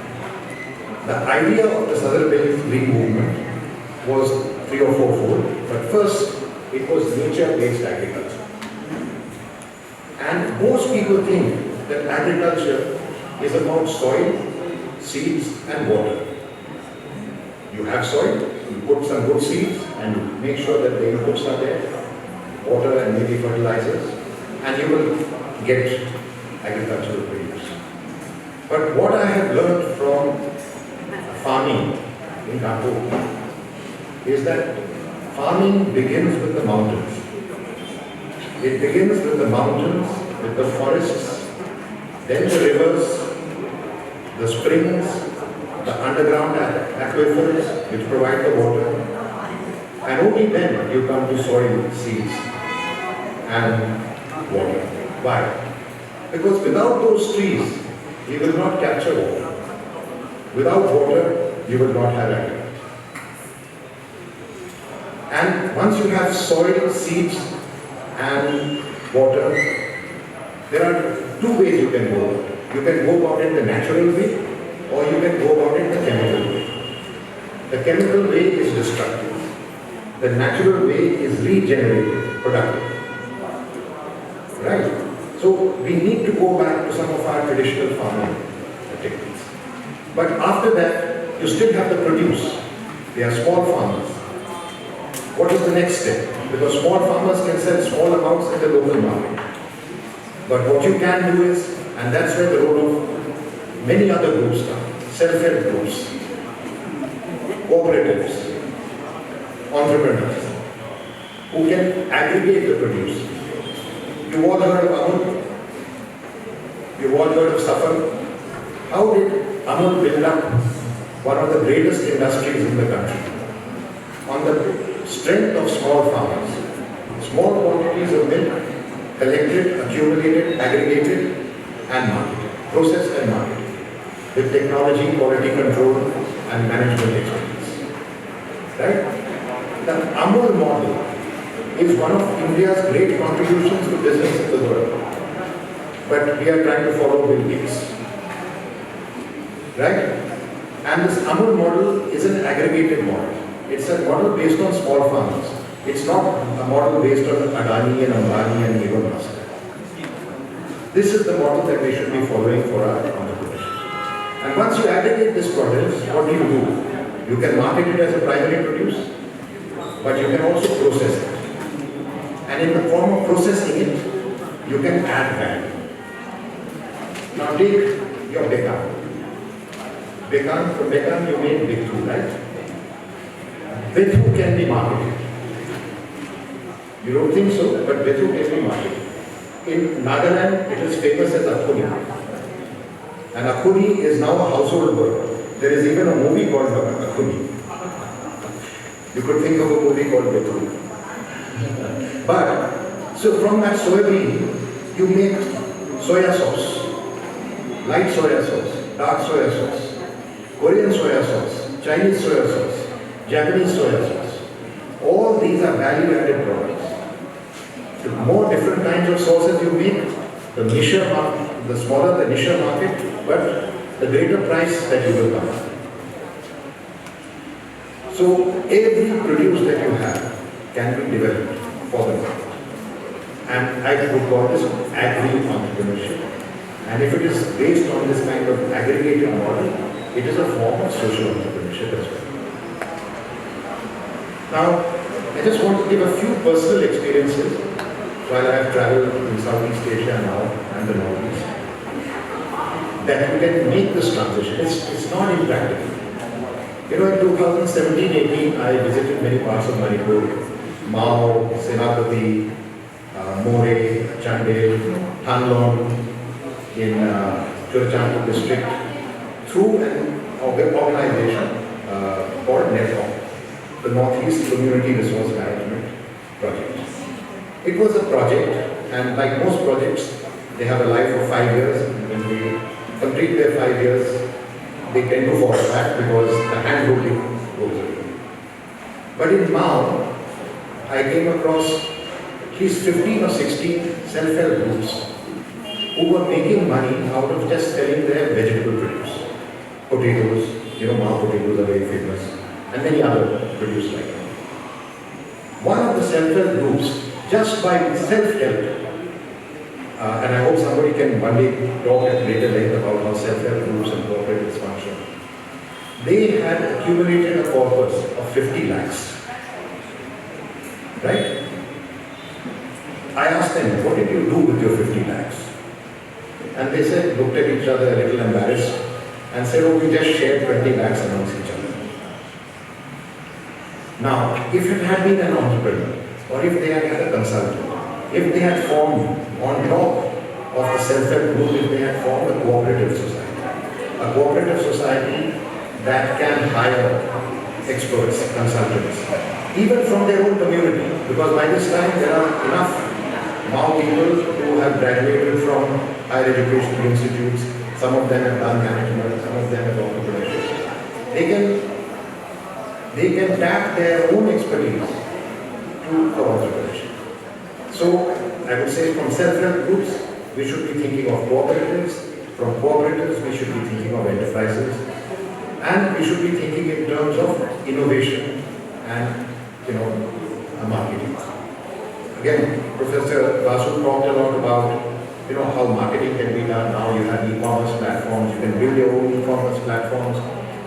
The idea of the Southern Hills Green Movement was 3 or 4-fold, but first it was nature-based agriculture. And most people think that agriculture is about soil, seeds and water. You have soil, you put some good seeds and make sure that the inputs are there, water and maybe fertilizers, and you will get agricultural produce. But what I have learned from farming in Kangpokpi is that farming begins with the mountains. It begins with the mountains, with the forests, then the rivers, the springs, the underground aquifers which provide the water, and only then you come to soil, seeds and water. Why? Because without those trees, you will not capture water. Without water, you will not have agriculture. And once you have soil, seeds and water, there are two ways you can go about it. You can go about it the natural way, or you can go about it the chemical way. The chemical way is destructive. The natural way is regenerative, productive. Right? So we need to go back to some of our traditional farming techniques. But after that, you still have the produce. They are small farmers. What is the next step? Because small farmers can sell small amounts in the local market. But what you can do is, and that's where the role of many other groups come, self-help groups, cooperatives, entrepreneurs, who can aggregate the produce. You all heard of Amul? You've all heard of Safal. How did Amul build up one of the greatest industries in the country? On the strength of small farmers. Small quantities of milk collected, accumulated, aggregated and marketed. Processed and marketed. With technology, quality control and management expertise. Right? The Amul model is one of India's great contributions to business in the world. But we are trying to follow Bill Gates. Right? And this Amul model is an aggregated model. It's a model based on small farmers. It's not a model based on Adani and Ambani and Elon Musk. This is the model that we should be following for our entrepreneurship. And once you aggregate this produce, what do? You can market it as a primary produce, but you can also process it. And in the form of processing it, you can add value. Now take your bekan. From bekan you make bithu, right? Bithu can be marketed. You don't think so, but bithu can be marketed. In Nagaland, it is famous as akhuni. And akhuni is now a household word. There is even a movie called akhuni. You could think of a movie called bithu. But, so from that soybean, you make soya sauce, light soya sauce, dark soya sauce, Korean soya sauce, Chinese soya sauce, Japanese soya sauce. All these are value-added products. The more different kinds of sauces you make, the niche market, the smaller the niche market, but the greater price that you will command. So every produce that you have can be developed for the market. And I would call this agri-entrepreneurship. And if it is based on this kind of aggregated model, it is a form of social entrepreneurship as well. Now, I just want to give a few personal experiences while I have traveled in Southeast Asia now and the Northeast, that you can make this transition. It's not impractical. You know, in 2017-18, I visited many parts of Manipur, Mao, Senapati, More, Chandel, Hanlon, in Churachandpur district, through an organization called NETOM, the Northeast Community Resource Management Project. It was a project, and like most projects, they have a life of 5 years, and when they complete their 5 years, they tend to fall back because the hand-holding goes away. But in Mao, I came across at least 15 or 16 self-help groups who were making money out of just selling their vegetable produce. Potatoes, you know, Mao potatoes are very famous, and many other produce like that. One of the self-help groups, just by self-help, and I hope somebody can one day talk at greater length about how self-help groups and cooperatives function. They had accumulated a corpus of 50 lakhs. Right? I asked them, what did you do with your 50 lakhs? And they said, looked at each other a little embarrassed and said, oh, we just shared 20 lakhs amongst each other. Now, if it had been an entrepreneur, or if they had had a consultant, if they had formed on top of the self-help group, if they had formed a cooperative society that can hire experts, consultants, even from their own community, because by this time there are enough Mao people who have graduated from higher educational institutes, some of them have done management, some of them have entrepreneurship. They can tap their own expertise for entrepreneurship. So, I would say from self-help groups, we should be thinking of cooperatives. From cooperatives, we should be thinking of enterprises. And we should be thinking in terms of innovation and, marketing. Again, Professor Basu talked a lot about, how marketing can be done. Now you have e-commerce platforms, you can build your own e-commerce platforms.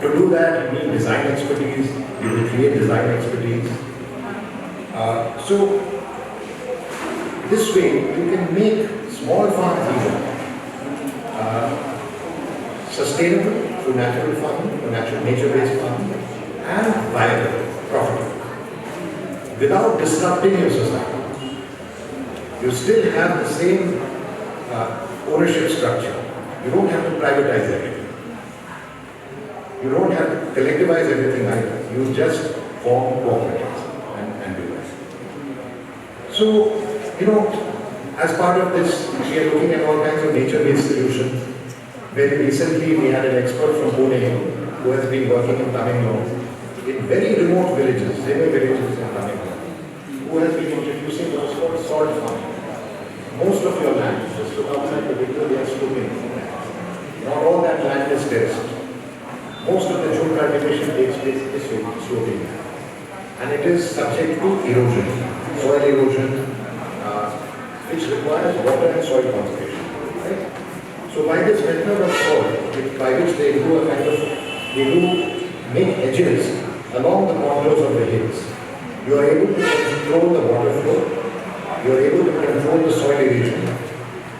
To do that, you need design expertise, you will create design expertise. So, this way, you can make small farms even sustainable through natural farming, or natural nature-based farming, and viable, profitable, without disrupting your society. You still have the same ownership structure. You don't have to privatize everything. You don't have to collectivize everything either. You just form cooperatives and do that. So, as part of this, we are looking at all kinds of nature-based solutions. Very recently, we had an expert from Pune who has been working in Tamil Nadu, in very remote villages, semi villages in Tamil Nadu, who has been introducing what's called salt farming. Most of your land, just look outside the window, they are sloping. Not all that land is terraced. Most of the jute cultivation takes place in this sloping land. And it is subject to erosion, soil erosion, which requires water and soil conservation. Right? So by this method of soil, by which they do make edges along the contours of the hills, you are able to control the water flow, you are able to control the soil erosion,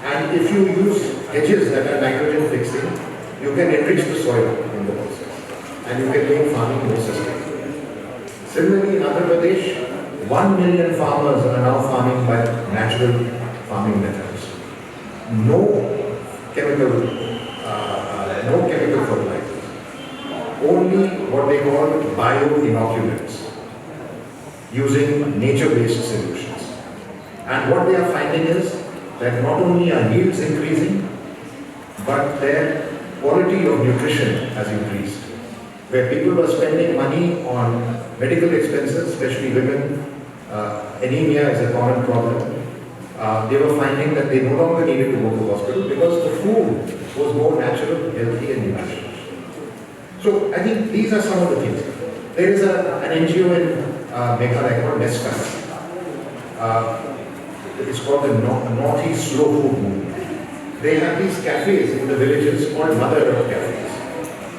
and if you use edges that are nitrogen fixing, you can enrich the soil in the process, and you can make farming more sustainable. Similarly, in Andhra Pradesh, 1 million farmers are now farming by natural farming methods. No chemical fertilizers. Only what they call bio-inoculants, using nature-based solutions. And what they are finding is that not only are yields increasing, but their quality of nutrition has increased. Where people were spending money on medical expenses, especially women, anemia is a common problem. They were finding that they no longer needed to go to hospital because the food was more natural, healthy and nutritious. So I think these are some of the things. There is an NGO in Meghalaya called NESCA. It's called the Northeast Slow Food Movement. They have these cafes in the villages called Mother Earth cafes.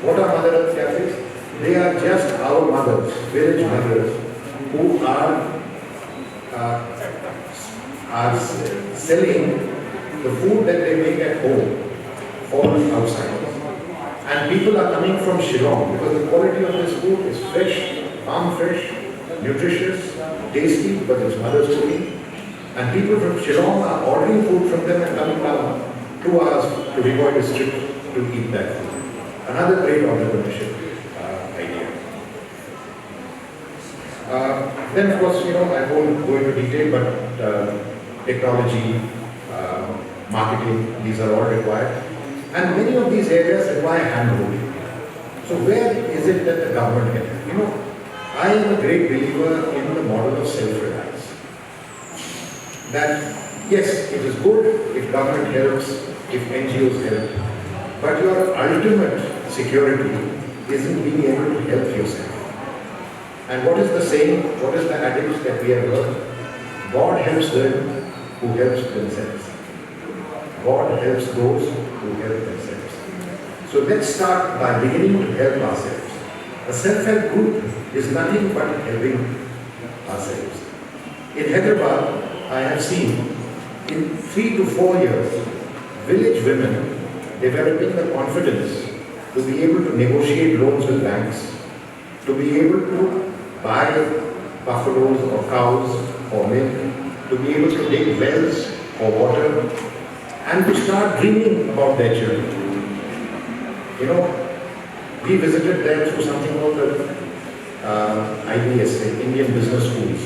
What are Mother Earth cafes? They are just our mothers, village mothers, who are selling the food that they make at home for outsiders. And people are coming from Shillong because the quality of this food is fresh, farm fresh, nutritious, tasty because it's mother's cooking. And people from Shillong are ordering food from them and coming down 2 hours to Rigoy district to eat that food. Another great entrepreneurship idea. Then of course, I won't go into detail, but technology, marketing, these are all required. And many of these areas require hand-holding. So where is it that the government can help? I am a great believer in the model of self-reliance. That yes, it is good if government helps, if NGOs help, but your ultimate security isn't being able to help yourself. And what is the saying, what is the adage that we have heard? God helps them who helps themselves. God helps those who help themselves. So let's start by beginning to help ourselves. A self-help group is nothing but helping ourselves. In Hyderabad, I have seen in 3 to 4 years, village women developing the confidence to be able to negotiate loans with banks, to be able to buy buffaloes or cows or milk, to be able to dig wells for water, and to start dreaming about their children. We visited there through something called the IBS, the Indian Business Schools.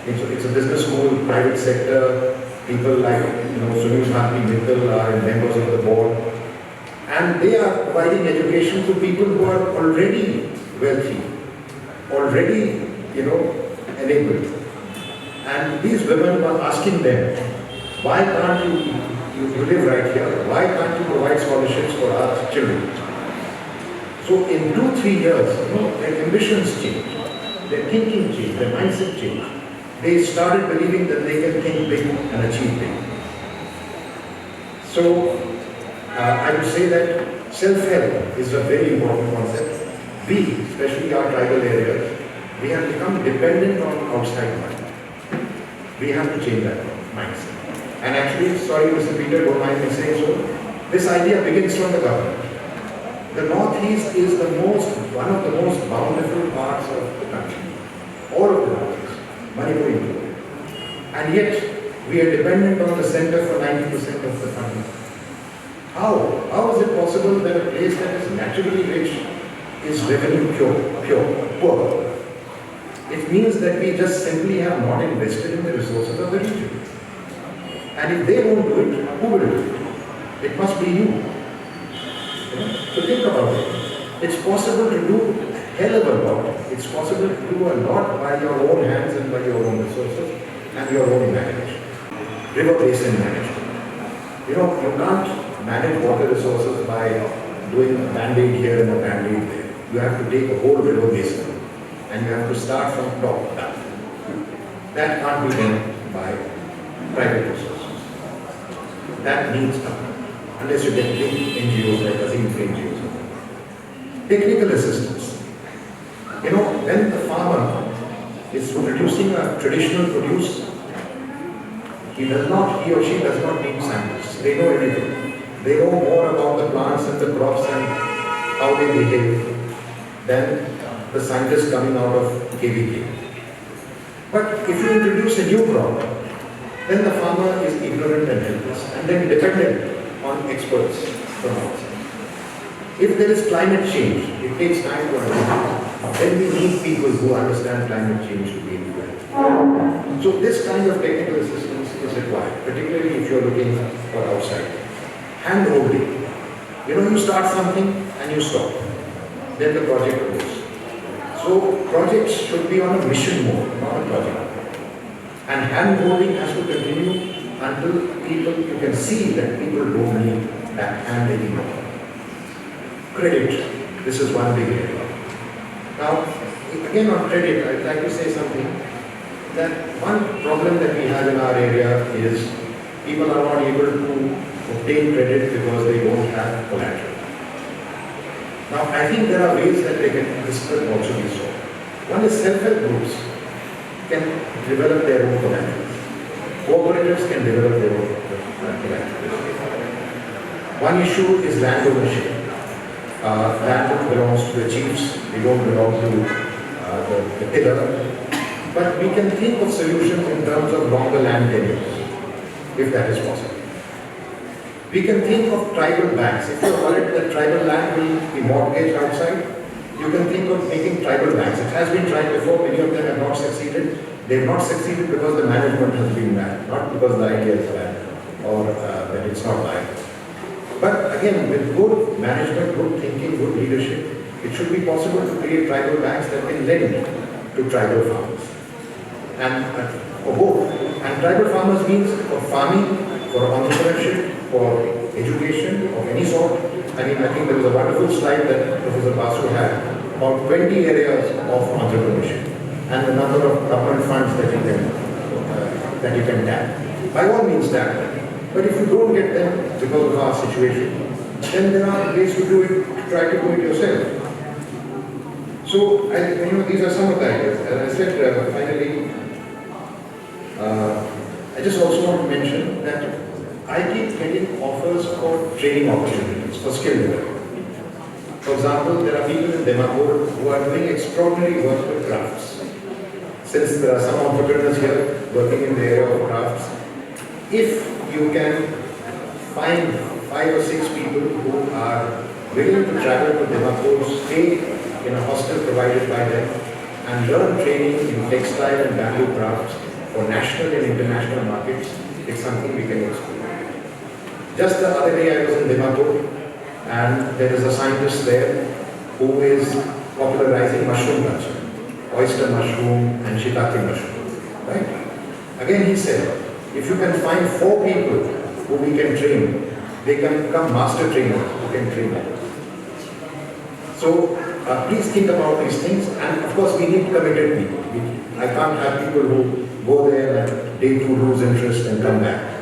It's a business school, private sector, people like Sunil Bharti Mittal are members of the board. And they are providing education to people who are already wealthy, already, enabled. And these women were asking them, why can't you live right here? Why can't you provide scholarships for our children? So in 2-3 years, their ambitions changed, their thinking changed, their mindset changed. They started believing that they can think big and achieve big. So I would say that self-help is a very important concept. We, especially our tribal areas, we have become dependent on outside money. We have to change that mindset. And actually, sorry Mr. Peter, don't mind me saying so, this idea begins from the government. The Northeast is one of the most bountiful parts of the country. All of the Northeast, Manipur included. And yet, we are dependent on the center for 90% of the funding. How? How is it possible that a place that is naturally rich is revenue poor? It means that we just simply have not invested in the resources of the region. And if they won't do it, who will do it? It must be you. So think about it. It's possible to do a hell of a lot. It's possible to do a lot by your own hands and by your own resources and your own management. River basin management. You can't manage water resources by doing a band-aid here and a band-aid there. You have to take a whole river basin and you have to start from top down. That can't be done by private resources. That needs time, unless you get big NGOs like Azim NGOs. Technical assistance. When the farmer is producing a traditional produce, he or she does not need scientists. They know everything. They know more about the plants and the crops and how they behave than the scientists coming out of KVK. But if you introduce a new crop, then the farmer is ignorant and helpless and then dependent on experts from outside. If there is climate change, it takes time to understand. Then we need people who understand climate change to be able to help. So this kind of technical assistance is required, particularly if you are looking for outside. Hand-holding. You start something and you stop. Then the project goes. So projects should be on a mission mode, not a project. And hand-holding has to continue until you can see that people don't need that hand anymore. Credit. This is one big area. Now, again on credit, I'd like to say something that one problem that we have in our area is people are not able to obtain credit because they don't have collateral. Now, I think there are ways that this could also be solved. One is self-help groups can develop their own collaterals. Cooperatives can develop their own collaterals. One issue is land ownership. Land belongs to the chiefs, they don't belong to the tiller. But we can think of solutions in terms of longer land tenures, if that is possible. We can think of tribal banks. If you are worried that tribal land will be mortgaged outside, you can think of making tribal banks. It has been tried before, many of them have not succeeded. They have not succeeded because the management has been bad, not because the idea is bad or that it's not viable. But again, with good management, good thinking, good leadership, it should be possible to create tribal banks that can lend to tribal farmers. And for both. And tribal farmers means for farming, for entrepreneurship, for education of any sort. I think there was a wonderful slide that Professor Basu had about 20 areas of entrepreneurship and the number of government funds that you can tap. By all means tap them. But if you don't get them because of our situation, then there are ways to do it, to try to do it yourself. So, these are some of the ideas. As I said, finally, I just also want to mention that I keep getting offers for training opportunities, for skill development. For example, there are people in Dimapur who are doing extraordinary work with crafts. Since there are some entrepreneurs here working in the area of crafts, if you can find 5 or 6 people who are willing to travel to Dimapur, stay in a hostel provided by them, and learn training in textile and bamboo crafts for national and international markets, it's something we can explore. Just the other day I was in Dimapur, and there is a scientist there who is popularizing mushroom culture, oyster mushroom and shiitake mushroom, right? Again he said, if you can find 4 people who we can train, they can become master trainers who can train them. So please think about these things, and of course we need committed people. I can't have people who go there and day 2 lose interest and come back.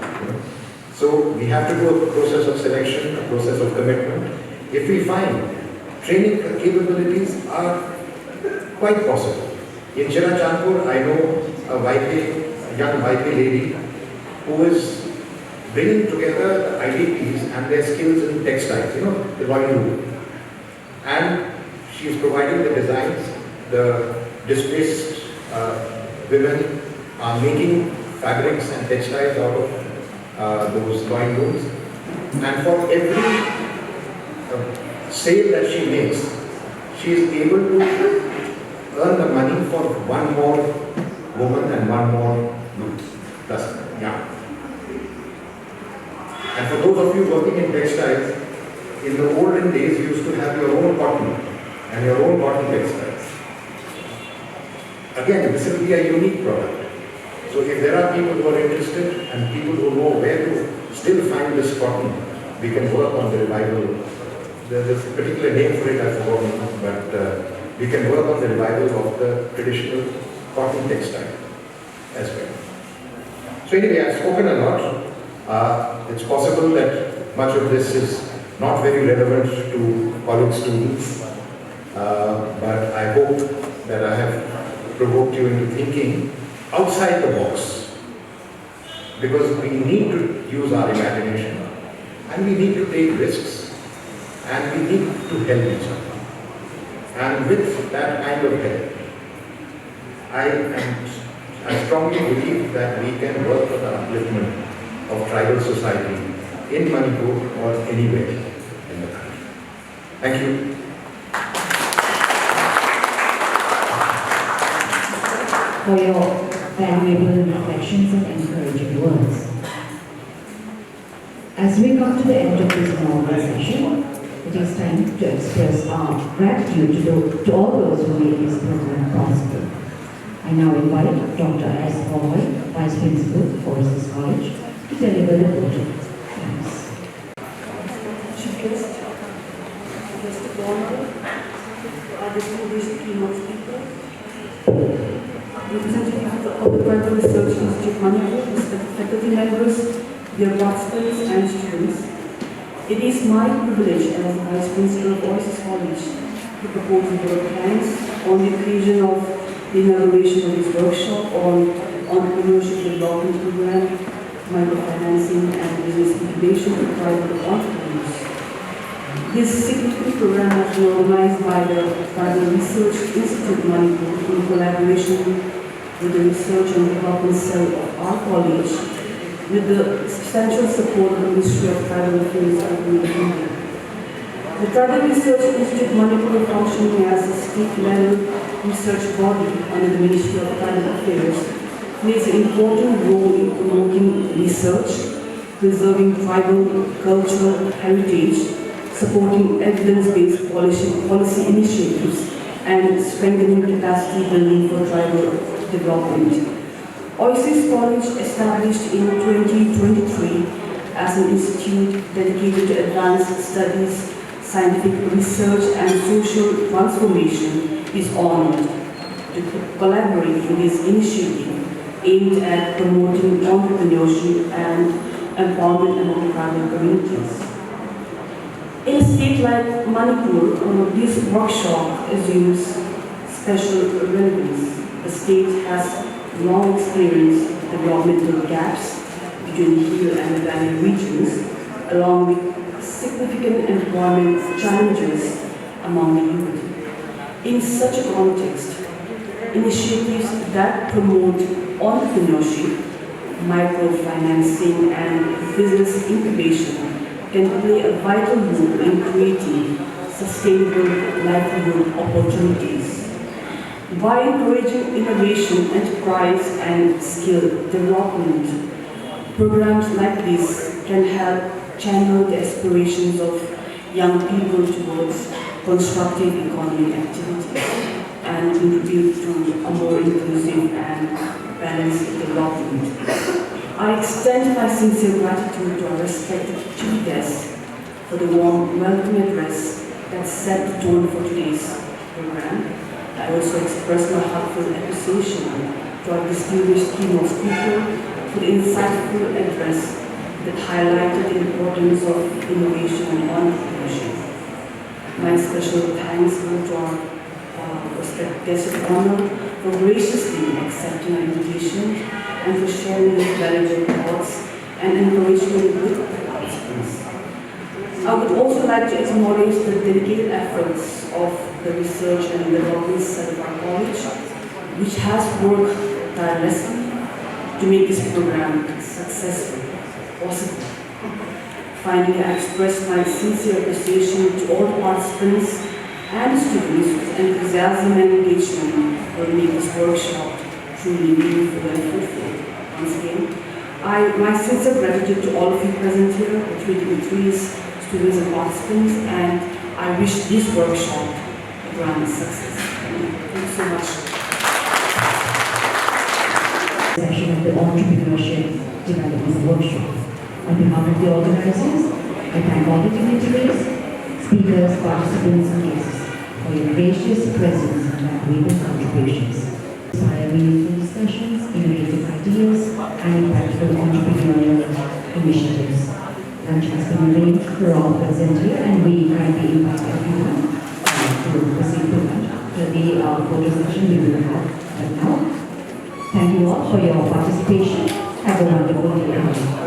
So we have to do a process of selection, a process of commitment. If we find training capabilities are quite possible. In Chirachandpur, I know a young YP lady who is bringing together the IDPs and their skills in textiles, the loin. And she is providing the designs. The displaced women are making fabrics and textiles out of those loin looms. And for every sale that she makes, she is able to earn the money for one more woman and one more youth. That's young. And for those of you working in textiles, in the olden days you used to have your own cotton and your own cotton textiles. Again, this will be a unique product. So if there are people who are interested and people who know where to still find this cotton, we can work on the revival. There's a particular name for it, I've forgotten, but we can work on the revival of the traditional cotton textile as well. So anyway, I've spoken a lot. It's possible that much of this is not very relevant to college students, but I hope that I have provoked you into thinking outside the box, because we need to use our imagination and we need to take risks and we need to help each other. And with that kind of help, I strongly believe that we can work for the upliftment of tribal society in Manipur or anywhere in the country. Thank you. For your valuable reflections and encouraging words. As we come to the end of this normal session, it is time to express our gratitude to all those who made this program possible. I now invite Dr. S. Hoy, Vice Principal, Oasis College, to deliver the vote of thanks. Chief guest of honor, our distinguished keynote speaker, representatives of the Tribal Research Institute Manipur, respected faculty members, dear participants and students. It is my privilege as Vice Principal of Oasis College to propose a vote of thanks on the occasion of the inauguration of this workshop on Entrepreneurship Development Program, Microfinancing and Business Incubation for Tribal Entrepreneurs. This significant program has been organized by the Tribal Research Institute Manipur in collaboration with the Research and Development Cell of our college, with the substantial support of the Ministry of Tribal Affairs and Community. The Tribal Research Institute Manipur, functioning as a state-level research body under the Ministry of Tribal Affairs, plays an important role in promoting research, preserving tribal cultural heritage, supporting evidence-based policy initiatives, and strengthening capacity building for tribal development. Oasis College, established in 2023 as an institute dedicated to advanced studies, scientific research, and social transformation, is honored to collaborate in this initiative aimed at promoting entrepreneurship and empowerment among tribal communities. In a state like Manipur, this workshop assumes special relevance. The state has long experienced developmental gaps between the hill and the valley regions, along with significant employment challenges among the youth. In such a context, initiatives that promote entrepreneurship, microfinancing, and business incubation can play a vital role in creating sustainable livelihood opportunities. By encouraging innovation, enterprise, and skill development, programs like this can help channel the aspirations of young people towards constructive economic activities and contribute to a more inclusive and balanced development. I extend my sincere gratitude to our respected chief guests for the warm welcome address that set the tone for today's program. I also express my heartfelt appreciation to our distinguished keynote speaker for the insightful address that highlighted the importance of innovation and entrepreneurship. My special thanks go to our respected guest of honor for graciously accepting our invitation and for sharing his valuable thoughts and encouragement with the participants. I would also like to acknowledge the dedicated efforts of the research and development cell of our college, which has worked tirelessly to make this program successful possible. Finally, I express my sincere appreciation to all the participants and students whose enthusiasm and engagement will make this workshop truly meaningful and fulfilling. Once again, my sincere gratitude to all of you present here, the three dignitaries, students and participants, and I wish this workshop a grand success. Thank you so much. Session of the Entrepreneurship Development Workshop. On behalf of the organizers, I thank all the dignitaries, speakers, participants and guests for your gracious presence and valuable contributions. Inspire meaningful discussions, innovative ideas and impactful entrepreneurial initiatives. Lunch has been arranged for all present here and we kindly invite everyone to proceed to lunch after the photo session we will have right now. Thank you all for your participation. Have a wonderful day.